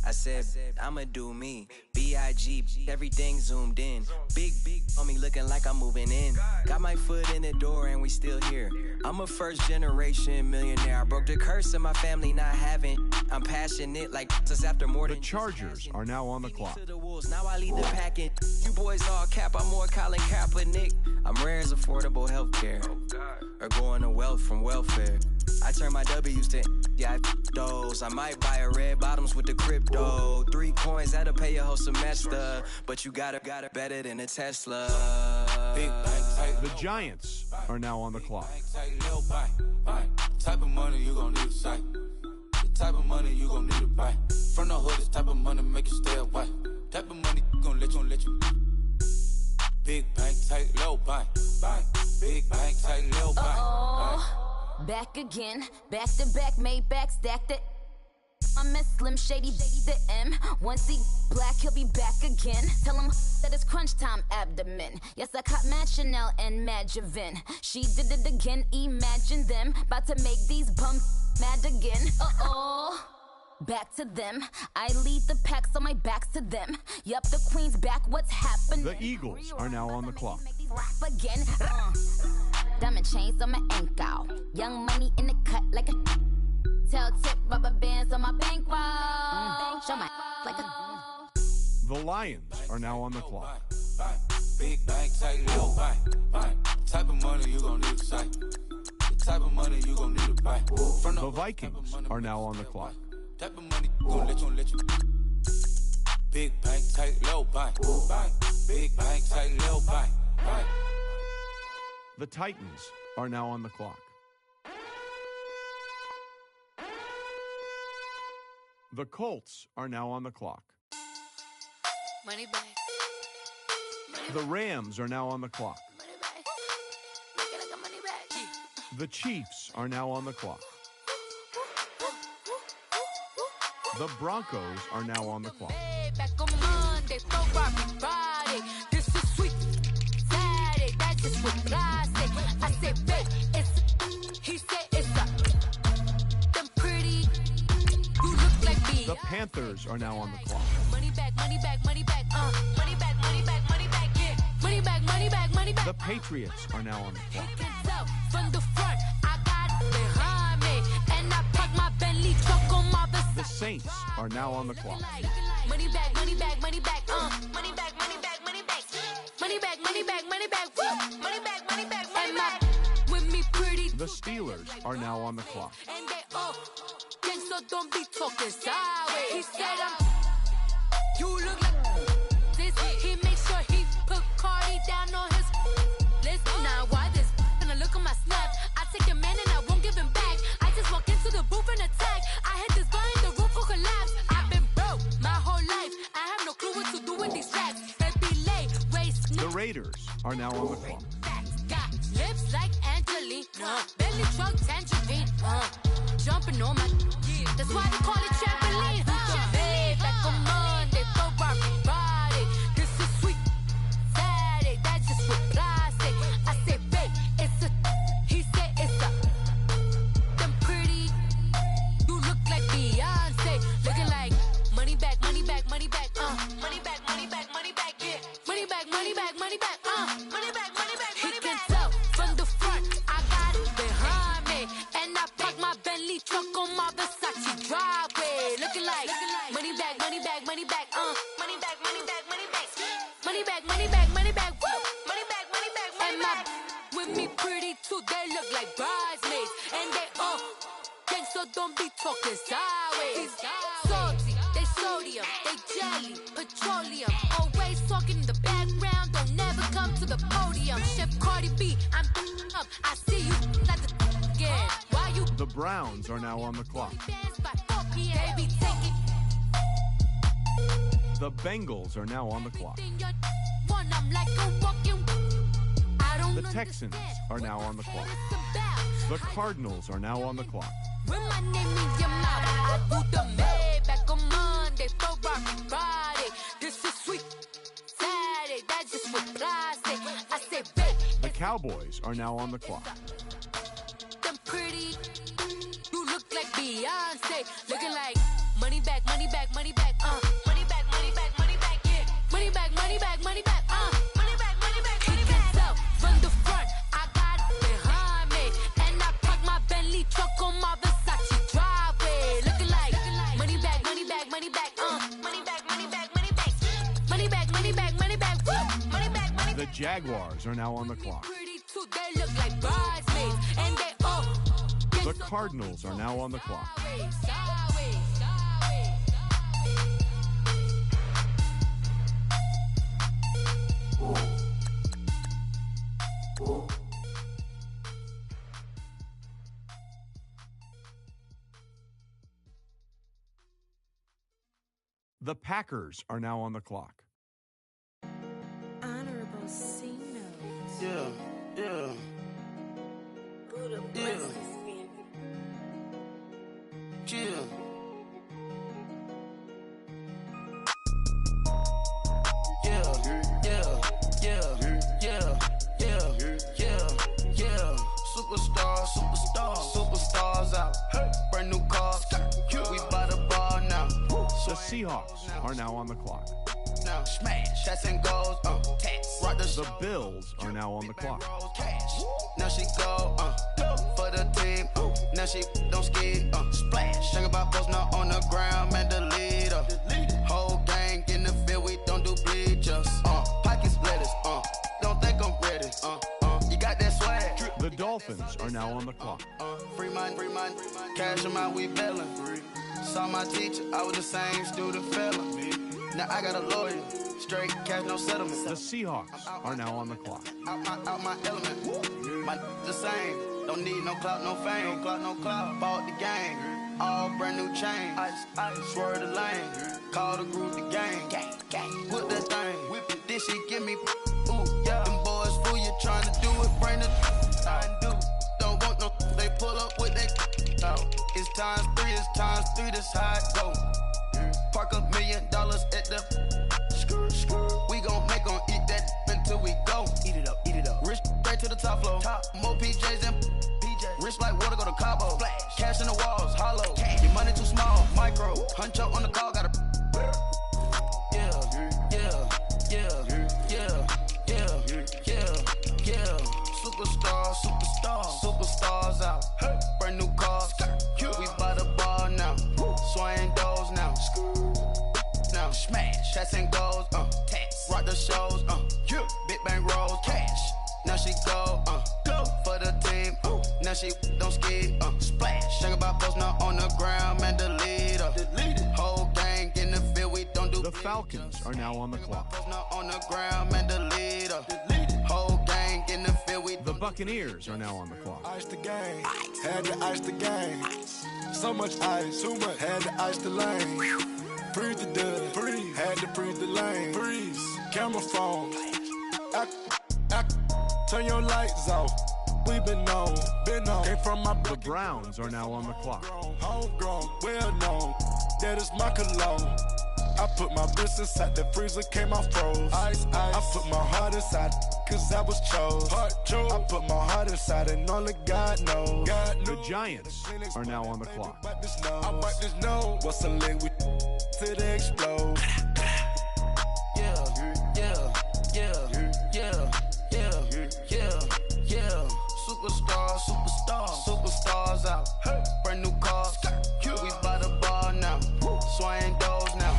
I said, I'ma do me. B.I.G. Everything zoomed in. Big on me looking like I'm moving in. Got my foot in the door and we still here. I'm a first generation millionaire. I broke the curse of my family not having. I'm passionate like just after more than. The Chargers are now on the clock. Now I lead the packet. You boys all cap, I'm more Colin Kaepernick. I'm rare as affordable healthcare. Or going to wealth from welfare. I turn my W's to those. I might buy a red bottoms with the crypto. 3 coins, that'll pay your whole semester. But you got it better than a Tesla. The Giants are now on the clock. Type of money you gon' need to say. The type of money you gon' need to buy. From the hood, this type of money make you stay away. Type of money gon' let you. Big bank, tight, low bank. Big bank, tight, low bank. Back again, back to back, made back, stacked it. I'm a Slim Shady, the M. Once he black, he'll be back again. Tell him that it's crunch time abdomen. Yes, I caught Mad Chanel and Mad Javin. She did it again, imagine them. About to make these bums mad again. back to them. I lead the pack, so my back's to them. Yup, the queen's back, what's happening? The Eagles are now on the clock. Rap again. Diamond chains on my ankle. Young money in the cut like a tail tip, rubber bands on my bankroll. Show my like a. The Lions are now on the clock. Big bank, tight, little bank. Type of money you gon' need to sight. The type of money you gon' need to buy. The Vikings are now on the clock. Type of money gon' let you. Big bank, tight, little bank. Big bank, tight, little bank. The Titans are now on the clock. The Colts are now on the clock. Money back. The Rams are now on the clock. The Chiefs are now on the clock. The Broncos are now on the clock. Back on Monday, Friday. This is sweet. Saturday, that's just what I say. I said, babe, it's. He said, it's a. Them pretty. You look like me. The Panthers are now on the clock. Money back, money back, money back. Money back, money back, money back. Yeah. Money back, money back, money back. The Patriots are now on the clock. From the front, I got it behind me. And I park my Bentley truck on my Versace. The Saints are now on the clock. Money back, money back, money back. Money back, money back, money back. Money back, money back, money back. Money back, money back, money back. With me pretty. The Steelers are now on the clock. And they all gang, so don't be talking sideways. He said you look like this. He makes sure he put Cardi down on his list. Now why this? And I look at my snap. I take a man and I won't give him back. I just walk into the booth and attack. I hit this button, the roof will collapse. I've been broke my whole life. I have no clue what to do with these racks. The Raiders are now on the clock. Got lips like Angelina, belly truck tangerine, jumping on my. That's why they call it trampoline. Back on Monday, Friday. This is sweet. Saturday, that's just what I say. I say, babe, it's a. He said it's a. Them pretty. You look like Beyonce, looking like money back, money back, money back. Money back, money back, money back. Yeah. Money back, money back, money back. Money back, money back, money back. He can tell from the front, I got it behind me, and I park my Bentley truck on my Versace driveway, looking like money back, money back, money back. Money back, money back, money back. Money back, money back, money back. Woo. Money back, money back, money back. With me pretty too, they look like bridesmaids, and they all gang, so don't be talking sideways. Salty, they sodium, they jelly, petroleum. Always talking in the background, don't never come to the podium. Chef Cardi B, I'm up. I see you at the again. Why you? The Browns are now on the clock. Baby, take it. The Bengals are now on the clock. One, I'm like a walking. I don't The Texans are now on the clock. The Cardinals are now on the clock. When my name in your mouth, I do the Maybach on Monday, Friday. This is sweet. Saturday, that's just what I say. I say, babe. The Cowboys are now on the clock. Them pretty. You look like Beyonce, looking like money back, money back, money back. Money back, money back, money back. Yeah. Money back, money back, money back. Money back, money back, money back. So from the front, I got it behind me, and I park my Bentley truck on my Versace driveway, looking like money back, money back, money back. Money back, money back, money back. Money back, money back, money back. Money back, money back. The Jaguars are now on the clock. Pretty too, they look like bridesmaids, and they all. The Cardinals are now on the clock. The Packers are now on the clock. Honorable C notes. Yeah. Buddha blesses me. Chill. Yeah. Superstars out. Brand new cars. We by the bar The Seahawks are now on the clock. Now smash, shots and goals, tax. Rock The Bills are now on the clock. cash. Now she go, for the team, now she don't ski, splash. Think about post now on the ground, man, the leader. Whole gang in the field, we don't do bleachers, pockets lettuce, don't think I'm ready, you got that swag. The Dolphins are now on the clock. Free mind, cash them out, we bailin'. Saw my teacher, I was the same student fella. Now I got a lawyer, straight cash, no settlement. The Seahawks are now on the clock. Out my element. My the same. Don't need no clout, no fame. No clout. Bought the game. All brand new chain. Ice, swerve the lane. Call the group the gang. Whip that thing. Whip it. Then she give me. Ooh, yeah. Them boys fool you trying to do it. Bring the. I do. Don't want no. They pull up with they. It's times 3. This how it go. Park $1 million at the we gon' make 'em eat that until we go. Eat it up. Rich straight to the top floor. More PJs and rich like water, go to Cabo. Splash. Cash in the walls, hollow. Your money too small, micro. Hunch up on the call, gotta. Superstars out. Brand new cars. We by the bar now. Swaying doors now. Now smash, shots and goals, tax. Rock the shows, big bang rolls, cash. Now she go for the team, now she don't ski, splash. Think about post now on the ground, man, the leader. Whole gang in the field, we don't do. The Falcons are now on the clock. Post now on the ground, man, the leader. Whole gang in the field, we. The Buccaneers are now on the clock. Ice the game, had to ice the game. So much ice, too much, had to ice the lane. Freeze the dud, freeze, had to freeze the lane. Freeze, camera phone. Turn your lights off. We been on. Came from my. The Browns are now on the clock. Homegrown, well known. That is my cologne. I put my wrist inside the freezer, came out froze. Ice. I put my heart inside, cause I was chose. I put my heart inside and only God knows. The Giants are now on the clock. I wipe this nose. What's a link with till they explode? Superstars out. Brand new cars. We by the bar now. Swaying doors now.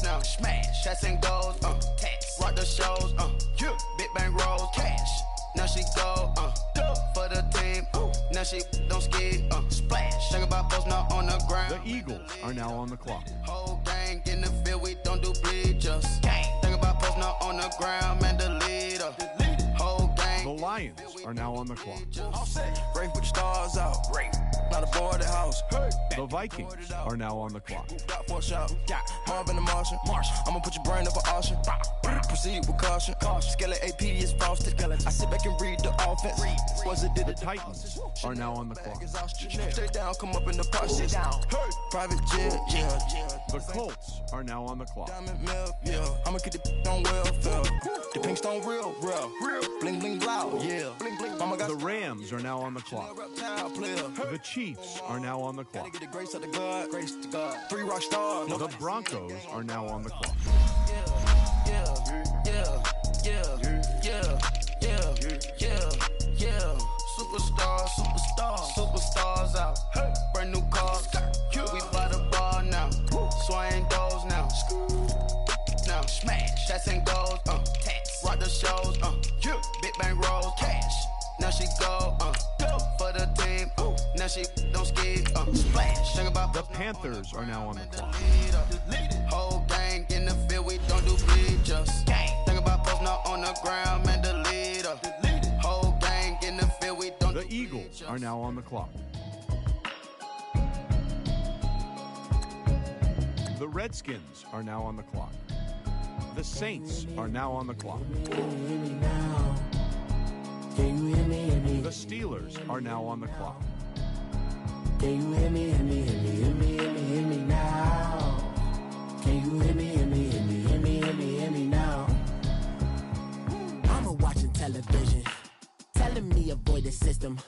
Now smash, shots and goals, tax. Rock the shows, big bang rolls, cash. Now she go, for the team, now she don't ski, splash. Think about post now on the ground. The Eagles are now on the clock. Whole gang in the field, we don't do bleachers. Think about post now on the ground, man, the leader. Whole gang. The Lions are now on the clock. Break with the stars out. Not a boarded house. The Vikings are now on the clock. Got for a shot. Marvin the Martian. I'ma put your brain up for auction. Proceed with caution. Skeleton AP is frosted. I sit back and read the offense. Was it did The Titans are now on the clock. Stay down, come up in the process. Private jet, yeah. The Colts are now on the clock. Diamond milk, yeah. I'ma keep the on welfare. The pink stone real. Bling bling loud, yeah. Bling bling. Mama got The Rams are now on the clock. The Chiefs are now on the clock. Get the grace of the God, grace to God. 3 rock stars. The Broncos are now on the clock. Superstars out. Brand new cars. We by the bar now. Swaying doors now. Now smash, shots and goals, tax. Rock the shows, big bang rolls, cash. Now she go, for the team, now she don't ski, splash. Think about The Panthers are now on the clock. Whole gang in the field, we don't do bleachers. Think about post now on the ground, man, the leader. Whole gang in the field, we don't. The Eagles are now on the clock. The Redskins are now on the clock. The Saints are now on the clock. The Steelers are now on the clock. Can you hear me, hear me, hear me, hear me, hear me, hear me now? Can you hear me, hear me, hear me, hear me, hear me, hear me now? Mama watching television, telling me avoid the system.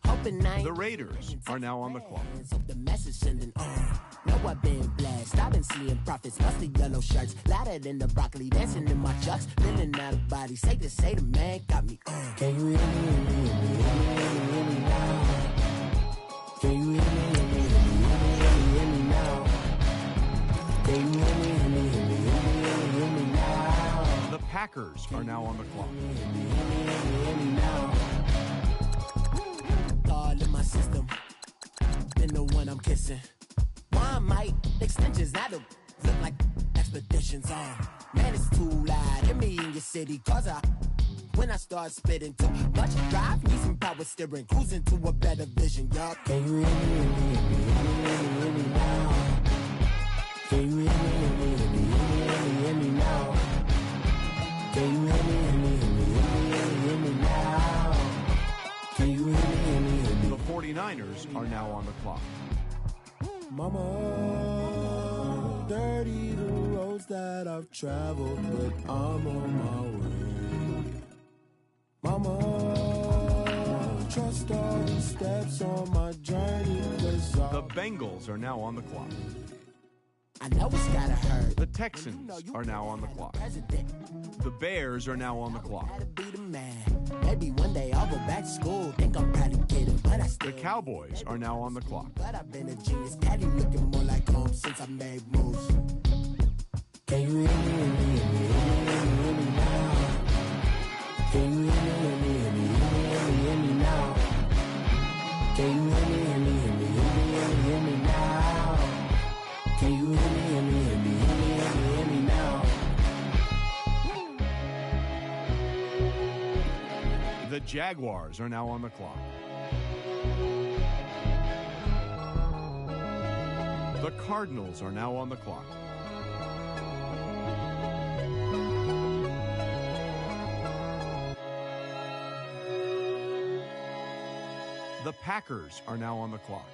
Hoping hoping I ain't The Raiders are now on the clock. the message sending on. Know I've been blessed. I've been seeing prophets, mostly yellow shirts. Louder than the broccoli, dancing in my chucks. Feeling out of body. Say the man got me on. Can you hear me, hear me, hear me, hear me now? Can you hear me, hear me, hear me, hear me now? Can you hear me, hear me, hear me, hear me now? The Packers are now on the clock. Hear me now. All in my system. Been the one I'm kissing. One might extensions now to look like expeditions on. Man, it's too loud. Hear me in your city, cause when I start spitting too much drive, need some power steering, cruising to a better vision, y'all. Can you hear me, hear me, hear me, hear me now? Can you hear me, hear me, hear me, hear me now? Can you hear me, hear me, hear me, hear me now? Can you hear me, hear me, hear me? The 49ers are now on the clock. Mama, dirty the roads that I've traveled, but I'm on my way. Mama, trust all the steps on my journey. The Bengals are now on the clock. I know it's gotta hurt. The Texans are now on the clock. The Bears are now on the clock. Be the man. Maybe one day I'll go back to school. Think I'm proud of kidding, but I still. The Cowboys are now on the clock. But I've been a genius. Daddy looking more like home since I made moves. Can you hear me, hear me, hear me, hear me now? Can you hear me, hear me, hear me, hear me now? Can you hear me, hear me, hear me, hear me now? Can you hear me, hear me, hear me, hear me now? The Jaguars are now on the clock. The Cardinals are now on the clock. The Packers are now on the clock.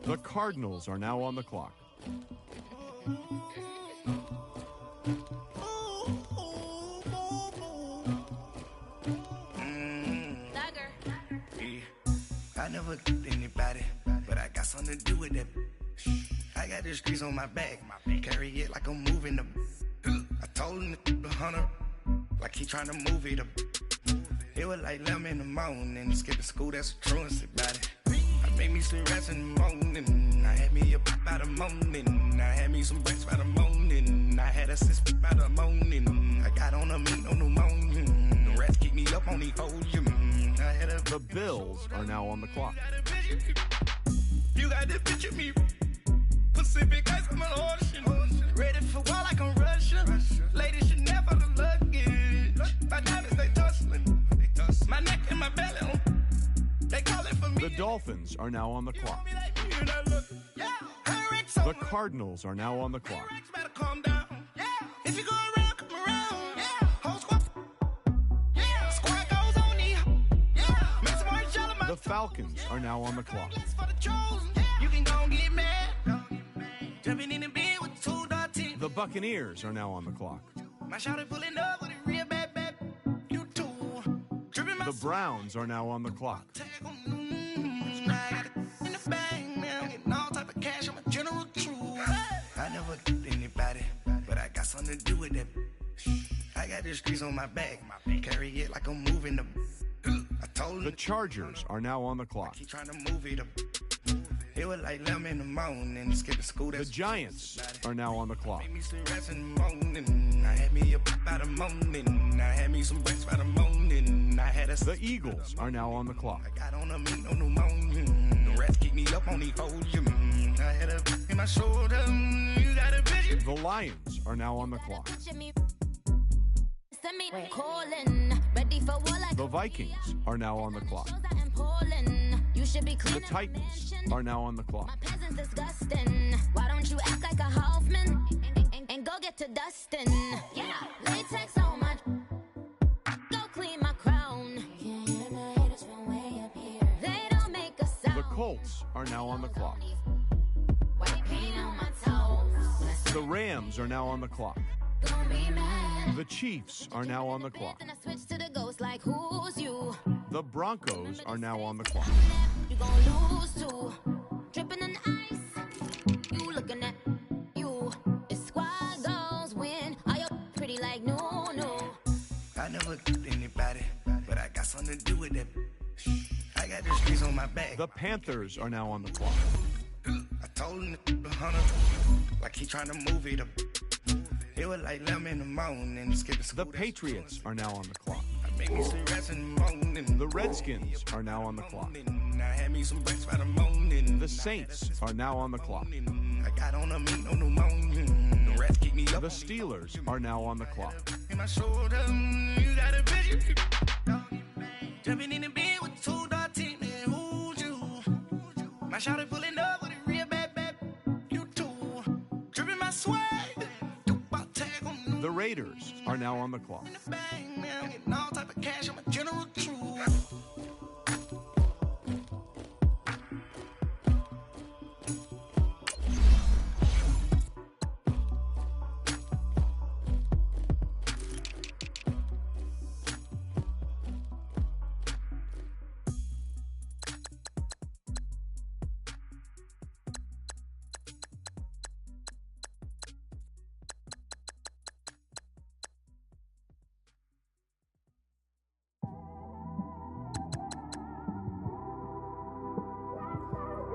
The Cardinals are now on the clock. I never did anybody, but I got something to do with that. I got the streets on my back, carry it like I'm moving the. I told him the hunter, like he trying to move it up. It was like 11 in the morning, skipping school, that's a truancy about it. I made me some rest in the morning, I had me a pop by the morning, I had me some breaks by the morning, I had a sis by the morning, I got on a meat on the morning, the rats keep me up on the ocean. The Bills are now on the clock. You got this picture me, Pacific ice on my ocean, ready for war like I'm Russian. Ladies should never the luggage. My diamonds they tussling, my neck and my belly on. They calling for me. The Dolphins are now on the clock. The Cardinals are now on the clock. Better calm down. If you go around, come around. Whole squad. Squad goes on the. Make some more jello. The Falcons are now on the clock. You can go and get mad. Jumping in the bed with 2 dirty. The Buccaneers are now on the clock. My shawty pulling up with a real bad. You too. The Browns are now on the clock. I never did anybody, but I got something to do with that. I got the streets on my back, carry it like I'm moving the. I told him the Chargers are now on the clock. He trying to move it up. It was like 11 in the morning, skipping school. The Giants are now on the clock. Made me some rest in the morning. I had me a pop by the morning. I had me some breaks by the morning. I had a. The Eagles are now on the clock. I got on a meat on the morning. The rats keep me up on the ocean. I had a in my shoulder. You got a vision. The Lions are now on the clock. The Vikings are now on the clock. The Titans are now on the clock. Why don't you act like a Hoffman and go get to dustin'? Yeah, latex on my. Go clean my crown. They don't make a sound. The Colts are now on the clock. White paint on my toes. The Rams are now on the clock. Gonna be mad. The Chiefs are now on the clock. Then I switch to the ghost like who's you? The Broncos are now on the clock. You gon' lose too. Dripping in ice. You looking at you. It's squad goals win. Are you pretty like no? I never did anybody, but I got something to do with that. I got the streets on my back. The Panthers are now on the clock. I told him the hunter, like he trying to move it up. It was like 11 in the morning, skip The Patriots are now on the clock. I make me some rest in the morning. The Redskins are now on the clock. I had me some breakfast by the morning. The Saints are now on the clock. I got on a meat, no pneumonia. The rats keep me up. The Steelers are now on the clock. In my shoulder, you got a vision. Jumping in the bed with 2 dark teeth, man, who's you? My shawty pulling up with a real bad, you too. Dripping my swag. The Raiders are now on the clock. Bang, man, I'm getting all type of cash. I'm a general true.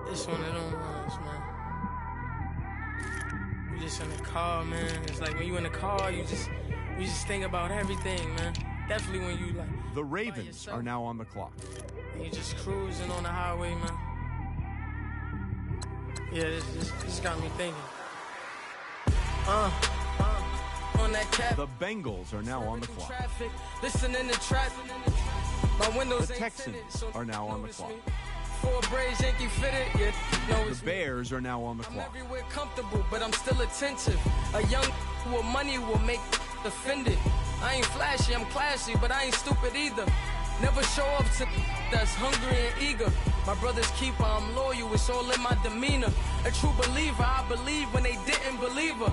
It's one of them ones, man. You just in the car, man. It's like when you in the car, you just think about everything, man. Definitely when you like. The Ravens are now on the clock. And you just cruising on the highway, man. Yeah, this got me thinking. On that cap. The Bengals are now on the clock. Traffic, listening to traffic. My windows The ain't Texans tinted, so are now on the clock. 4 braids, Yankee fitted, yeah, no, it's The Bears are now on the I'm clock. everywhere comfortable, but I'm still attentive. A young with money will make offended. I ain't flashy, I'm classy, but I ain't stupid either. Never show up to that's hungry and eager. My brother's keeper, I'm loyal, it's all in my demeanor. A true believer, I believe when they didn't believe her.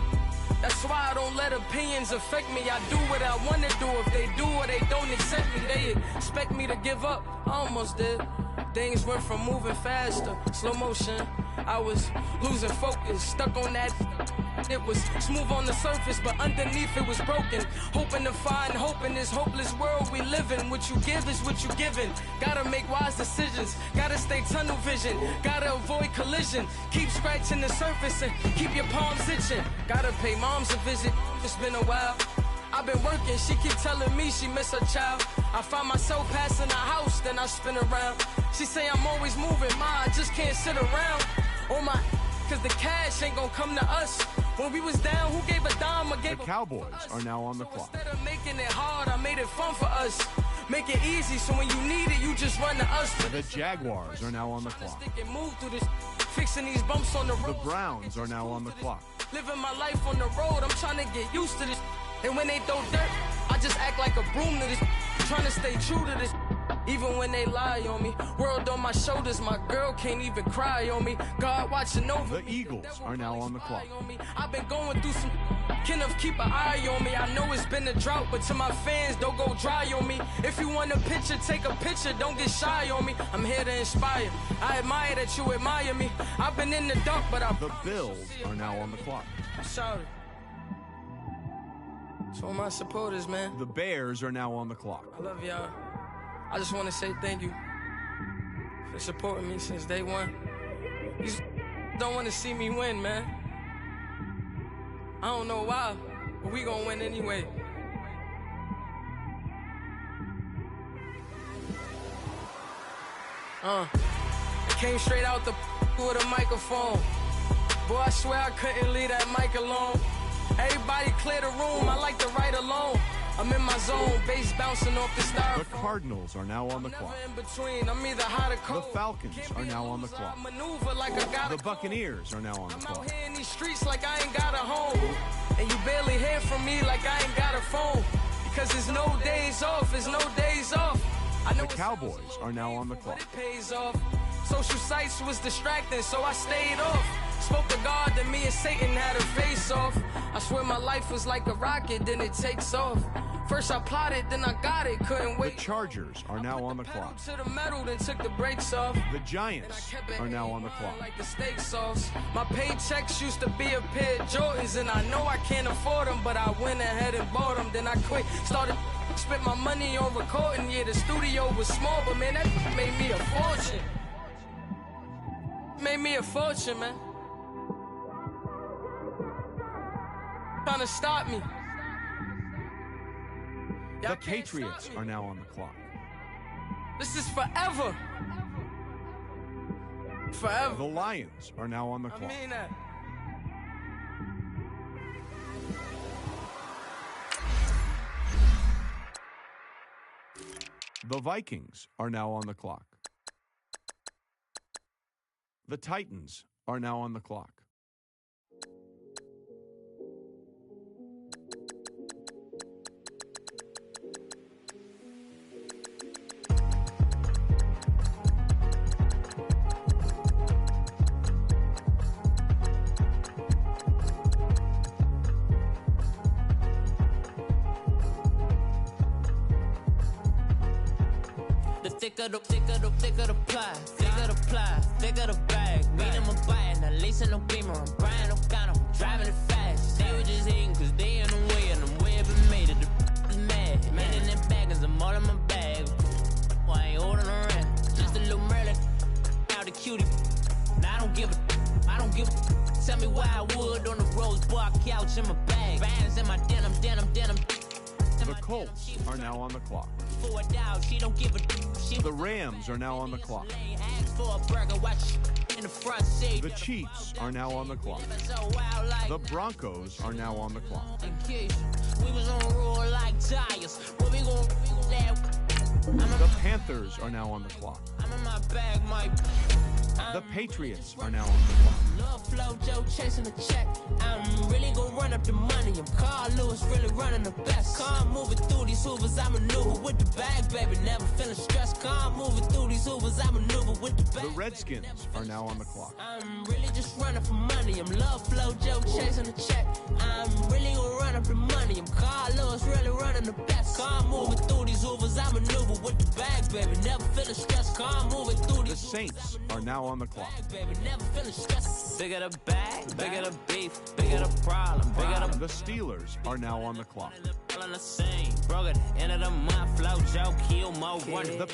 That's why I don't let opinions affect me. I do what I want to do. If they do or they don't accept me, they expect me to give up. I almost did. Things went from moving faster, slow motion. I was losing focus, stuck on that. It was smooth on the surface, but underneath it was broken. Hoping to find hope in this hopeless world we live in. What you give is what you given. Gotta make wise decisions. Gotta stay tunnel vision. Gotta avoid collision. Keep scratching the surface and keep your palms itching. Gotta pay moms a visit. It's been a while. I've been working, she keep telling me she miss her child. I find myself passing the house, then I spin around. She say I'm always moving, ma, I just can't sit around. Oh my, cause the cash ain't gonna come to us. When we was down, who gave a dime or gave The Cowboys are now on the clock. Instead of making it hard, I made it fun for us. Make it easy, so when you need it, you just run to us. The Jaguars are now on the clock. Move through this, fixing these bumps on the road. The Browns are now on the clock. Living my life on the road, I'm trying to get used to this. And when they throw dirt, I just act like a broom to this. Trying to stay true to this. Even when they lie on me. World on my shoulders, my girl can't even cry on me. God watching over The Eagles are now on the clock. I've been going through some. Kenneth, keep an eye on me. I know it's been a drought, but to my fans, don't go dry on me. If you want a picture, take a picture. Don't get shy on me. I'm here to inspire. I admire that you admire me. I've been in the dark, but The Bills are now on the clock. I'm sorry. To all my supporters, man. The Bears are now on the clock. I love y'all. I just want to say thank you for supporting me since day one. You don't want to see me win, man. I don't know why, but we gonna win anyway. It came straight out the with a microphone. Boy, I swear I couldn't leave that mic alone. Everybody clear the room, I like to write alone. I'm in my zone, bass bouncing off the styrofoam. The Cardinals are now on the clock. In between, I'm either hot or cold. The Falcons are now on the clock. Maneuver like I got The Buccaneers are now on the I'm clock. out here in these streets like I ain't got a home. And you barely hear from me like I ain't got a phone. Because there's no days off, there's no days off. I know The Cowboys are now on the clock. it pays off. Social sites was distracting, so I stayed off. spoke to God, then me and Satan had her face off. I swear my life was like a rocket, then it takes off. First I plotted, then I got it, couldn't wait. The Chargers are now on the clock. To the metal, then took the brakes off. The Giants are now on the clock. Like the steak sauce. My paychecks used to be a pair of Jordans, and I know I can't afford them, but I went ahead and bought them. Then I quit, started spent my money on recording. Yeah, the studio was small, but man, that made me a fortune. Made me a fortune, man. Trying to stop me. The Patriots are now on the clock. This is forever. Forever. The Lions are now on the clock. I mean that. The Vikings are now on the clock. The Titans are now on the clock. Thicker the pie, thicker the bag. Meet them a buying, a lease in no beamer. I'm buying no gun, I'm driving it fast. They were just hating cause they in the way, and I'm way up and made it. The is mad. Man in them baggins, I'm all in my bag. I ain't holding around. Just a little Merlin, out the cutie. Now I don't give a. Tell me why I would on the rose bar couch in my bag. Bands in my denim. The Colts are now on the clock. She don't give a. The Rams are now on the clock. The Chiefs are now on the clock. The Broncos are now on the clock. The Panthers are now on the clock. The Patriots are now on the clock. Love flow, Joe chasing the check. I'm really gonna run up the money. I'm Carl Lewis, really running the best. Car moving through these hoovers, I maneuver with the bag, baby. Never feeling stressed. Car moving through these hoovers, I maneuver with the bag. The Redskins are now on the clock. I'm really just running for money. I'm love flow, Joe chasing the check. I'm really gonna run up the money. I'm Carl Lewis, really running the best. Car moving through these hoovers, I maneuver with the bag, baby. Never feeling stressed. Car moving through these. The Saints are now on the clock. Baby, never feeling stressed. Bigger the bag, bigger the beef, bigger the problem, bigger the. The Steelers are now on the clock. The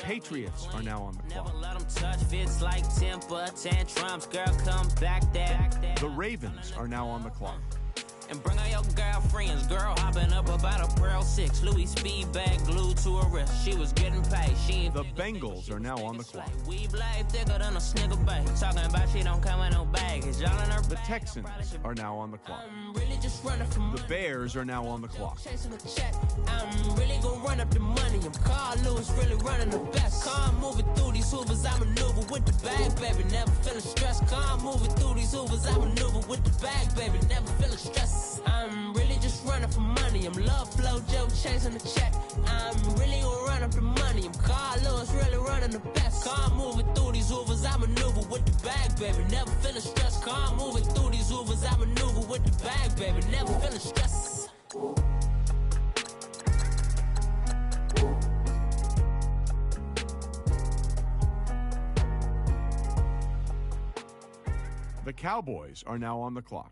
Patriots are now on the clock. Never let them touch fits like temper tantrums. Girl, come back there. The Ravens are now on the clock. And bring all your girlfriends, girl hopping up about a Pearl 6. Louis speed bag glued to her wrist. She was getting paid. The Bengals are now on the clock. We blade thicker than a snicker bag. Talking about she don't come with no baggage. Y'all in her The Texans are now on the clock. I'm really just running for The Bears are now on the clock. Chasing the check. I'm really gonna run up the money. I'm Carl Lewis, really running the best. Car moving through these hoovers, I maneuver with the bag, baby. Never feeling stressed. Car moving through these hoovers, I maneuver with the bag, baby. Never feeling stressed. I'm really just running for money. I'm love flow, Joe chasing the check. I'm really gonna run up the money. I'm Carl Lewis, really running the best. Car moving through these hoovers, I maneuver with the bag, baby. Never feeling stressed. Car moving through these hoovers, I maneuver with the bag, baby. Never feeling stressed. The Cowboys are now on the clock.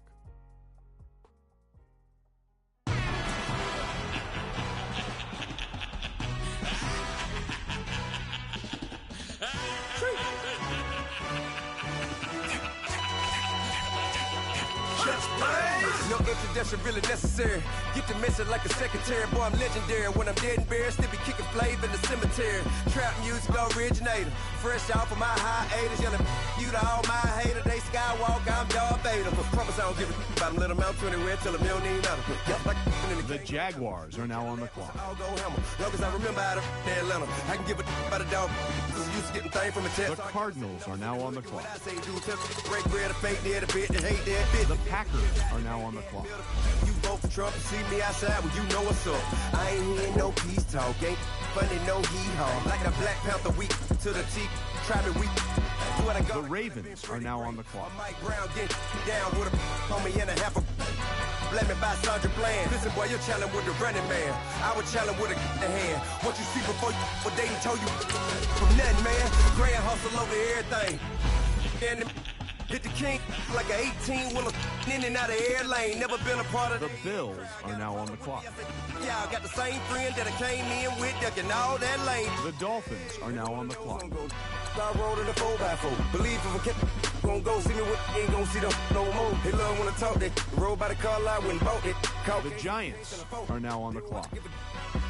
No introduction really necessary. Get the message like a secretary. Boy, I'm legendary. When I'm dead and buried, still be kicking flavor in the cemetery. Trap music originator. Fresh off of my hiatus. Yelling, you to all my haters. They skywalk, I'm Darth Vader. But promise I don't give a about them. Let them out to anywhere. Tell them you don't need nothing. The Jaguars are now on the clock. I'll go hammer. Long as I remember how to Atlanta. I can give a about a dog. I'm used to getting things from a test. The Cardinals are now on the clock. Break bread, a fake dead, a bit, and hate that bitch. The Packers are now on the clock. You vote for Trump, see me outside, well, you know what's up. I ain't hearing no peace talk, ain't funny, no hee-haw. Like a Black Panther week to the teeth, try me weak. what I got. The Ravens are now on the clock. Mike Brown get down with a on me and a half a. Let me buy Sandra Bland. Listen, boy, you're challenging with the running man. I would challenge with a hand. What you see before you, what they told you from nothing, man. Grand hustle over everything. And hit the king like an 18-wheeler in and out of air lane. Never been a part of the Bills are now on the clock. Yeah, I got the same friend that I came in with, ducking all that lane. The Dolphins are now on the clock. I rolled in a 4x4. Believe if I kept gonna go see me with ain't gonna see them no more. They love when I talk that roll by the car lot when bought it. The Giants are now on the clock.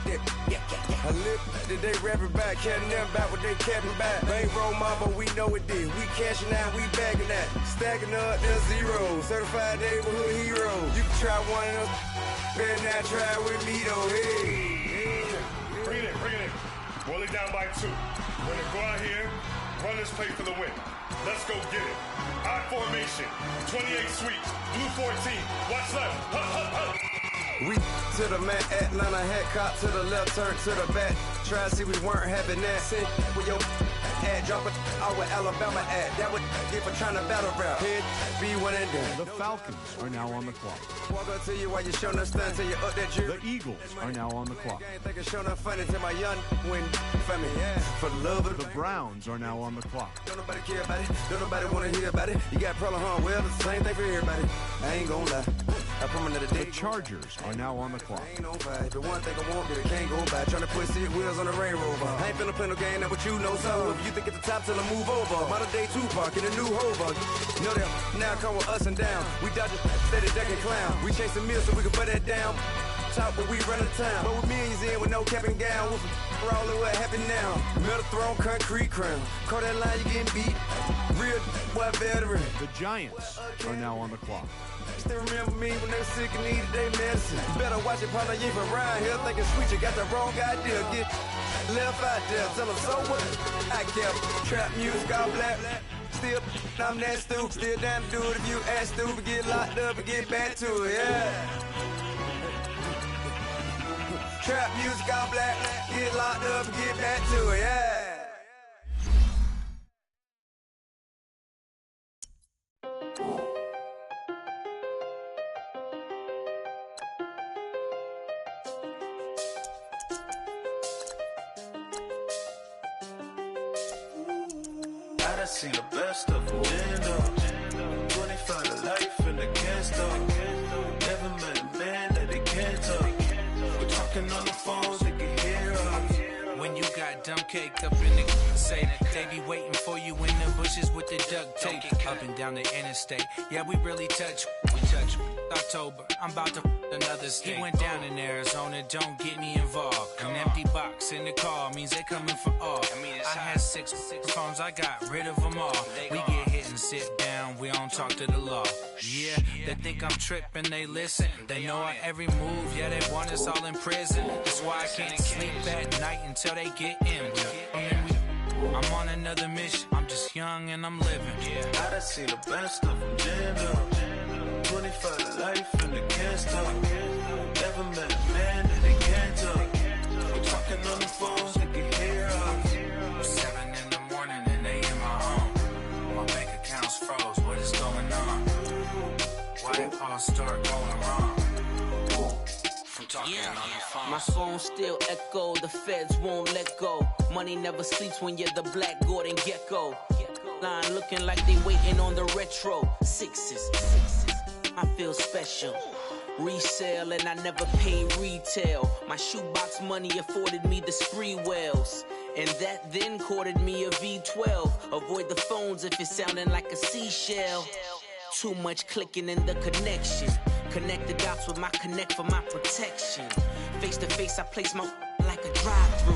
I live today rapping back, catching them back what they capping back. They ain't roll mama, we know it did. We cashing out, we bagging that. Stacking up, there's zero. Certified neighborhood hero. You can try one of them, better not try with me though. Hey. Bring it in. Roll it down by 2. We're gonna go out here, run this play for the win. Let's go get it. I formation, 28 sweeps, blue 14. Watch left. Hup. We to the man, Atlanta head cop to the left, turn to the back. Try to see we weren't having that. Sit with your ad, drop it out with Alabama ad. That would get for trying to battle rap. Head be one and done. The Falcons are now on the clock. Walk up to you while you're showing us stunt till you up that jury. The Eagles are now on the clock. I ain't think it's showing up funny till my young win for me. Yeah, for the love of the Browns are now on the clock. Don't nobody care about it. Don't nobody want to hear about it. You got problem, huh? Well, it's the same thing for everybody. I ain't gonna lie. I promise another day. The Chargers are now on the clock. Ain't no fight. The one thing I want that I can't go by. Trying to put 6 wheels on the Range Rover. I ain't finna play no game that what you know. So if you think it's the top till I move over. Modern day Tupac in a new Hova. You know that now come with us and down. We dodge it, steady ducking clown. We chasing meals so we can put that down. Top but we run the town. But with millions in with no cap and gown. We're all in what happened now. Metal throne, concrete crown. Call that line, you getting beat. Real boy veteran. The Giants are now on the clock. Still remember me when they were sick and needed their medicine. You better watch it, partner, you from around here thinking sweet. You got the wrong idea. Get left out there. Tell them so what? I kept trap music all black. Still, I'm that stupid. Still down to do it if you ask stupid. Get locked up and get back to it, yeah. Trap music all black. Get locked up and get back to it, yeah. I seen the best of them, Jando. 25 to life and they can't stop. Never met a man that they can't talk. We're talking on the phones, they can hear us. When you got dumb caked up in the say they be waiting for you in the bushes with the duct tape. Up and down the interstate, yeah, we really touch. We touch October, I'm about to another state. He went down in Arizona, don't get me involved. An empty box in the car means they coming for all. I had 6 phones, I got rid of them all. We get hit and sit down, we don't talk to the law. Yeah, they think I'm tripping, they listen. They know our every move, yeah, they want us all in prison. That's why I can't sleep at night until they get in. I'm on another mission, I'm just young and I'm living. I done seen the best of them, Jando. 25 to life and they can't stop. Never met a man that they can't talk. We're talking on the phones, they can hear us. 7 in the morning and they in my home. My bank account's froze, what is going on? Why it all start going wrong? From talking on the phone. My phone still echo, the feds won't let go. Money never sleeps when you're the Black Gordon Gecko. Line looking like they waiting on the retro. Sixes. I feel special. Resale and I never pay retail. My shoebox money afforded me the spree wells. And that then courted me a V12. Avoid the phones if it's sounding like a seashell. Too much clicking in the connection. Connect the dots with my connect for my protection. Face to face, I place my like a drive-through.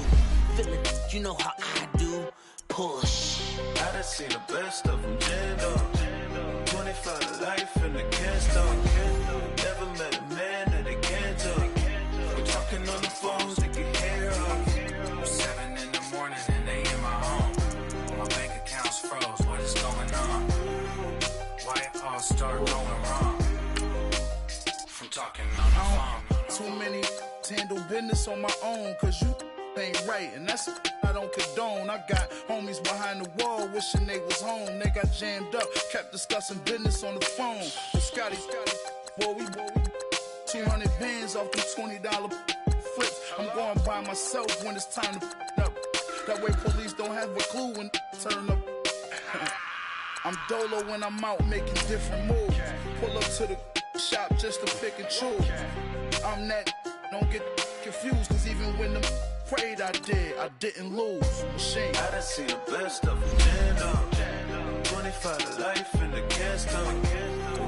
Feeling, you know how I do. Push. I done seen the best of them, Jando. 25 to life and they can't stop. Never met a man that they can't talk. We're talking on the phones, they can hear us. 7 in the morning and they in my home. My bank account's froze, what is going on? Why it all start going wrong? From talking on the phone. Too many to handle business on my own, cause you ain't right, and that's I don't condone. I got homies behind the wall wishing they was home. They got jammed up, kept discussing business on the phone. But Scotty, boy, we 200 bands off them $20 flips. I'm going by myself when it's time to up. That way police don't have a clue when turn up. I'm dolo when I'm out making different moves. Pull up to the shop just to pick and choose. I'm that, don't get confused, cause even when the prayed I didn't lose. Machine. I done seen the best of them, stand up. 25 to life in the can't stop.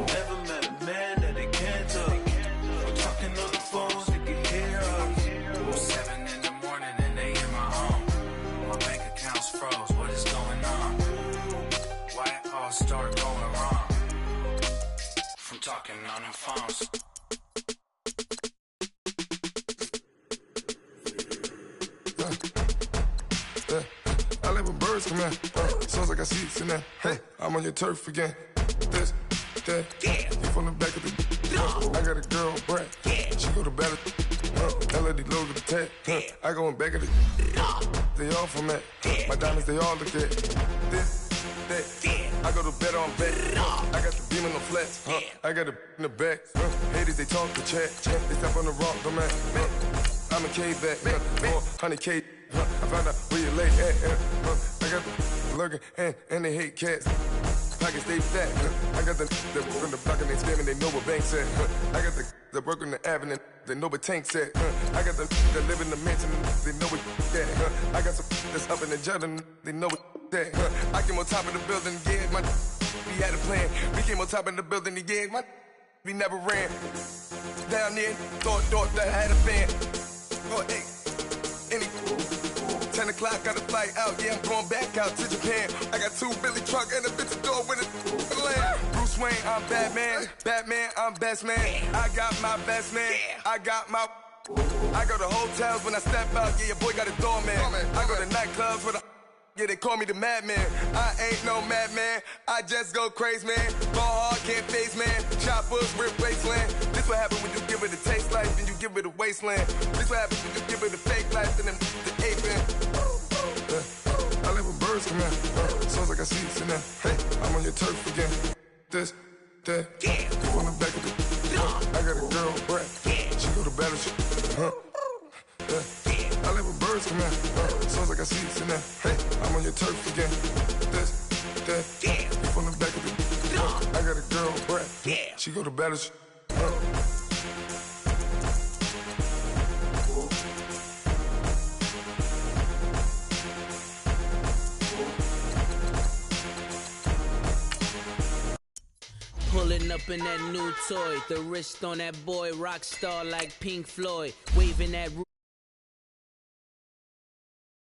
Never met a man that they can't talk. We're talking on the phones, they can hear us. 7 in the morning and they in my home. My bank account's froze, what is going on? Why it all start going wrong? From talking on the phones. I let my birds come in. Sounds like I see seats in there. Hey, I'm on your turf again. This, that, you from the back of the. I got a girl, Brad. She go to battle. LED logo the tag. I go in back of the. They all from that. My diamonds, they all look at. This, that. I go to bed on bed. I got the beam in the flats. I got it in the back. Haters, they talk to chat. They step on the rock, the man. I'm a K-back, 400K. I found out where you lay at. I got the lurking and they hate cats. Pockets stay fat. I got the work on the block and they scamming, they know what banks at. I got the work on the avenue, they know what tanks at. I got the that live in the mansion, they know what that. I got some that's up in the jungle, they know what that. I came on top of the building, yeah, my we had a plan. We came on top of the building, yeah, my we never ran. Down there, thought that I had a fan. Oh, hey, any 10 o'clock, got a flight out, yeah, I'm going back out to Japan. I got 2 Billy truck and a bitch door with a land. Bruce Wayne, I'm Batman, I'm best man. I got my best man, I go to hotels when I step out, yeah, your boy got a doorman. I go to nightclubs with a, yeah, they call me the madman. I ain't no madman, I just go crazy, man. Ball hard, can't face, man. Choppers, rip wasteland. This what happen when you give it a taste life and you give it a wasteland. This what happens when you give it a fake life and then the ape in. I let my birds come in. Sounds like I see seats in there. Hey, I'm on your turf again. This, that, you on the back of the. I got a girl, Brad. She go to battle shit. I let my birds come in. Sounds like I see seats in there. Hey, I'm on your turf again. This, that, you from the back of the. I got a girl, Brad. She go to battle shit. Pulling up in that new toy, the wrist on that boy, rock star like Pink Floyd, waving that.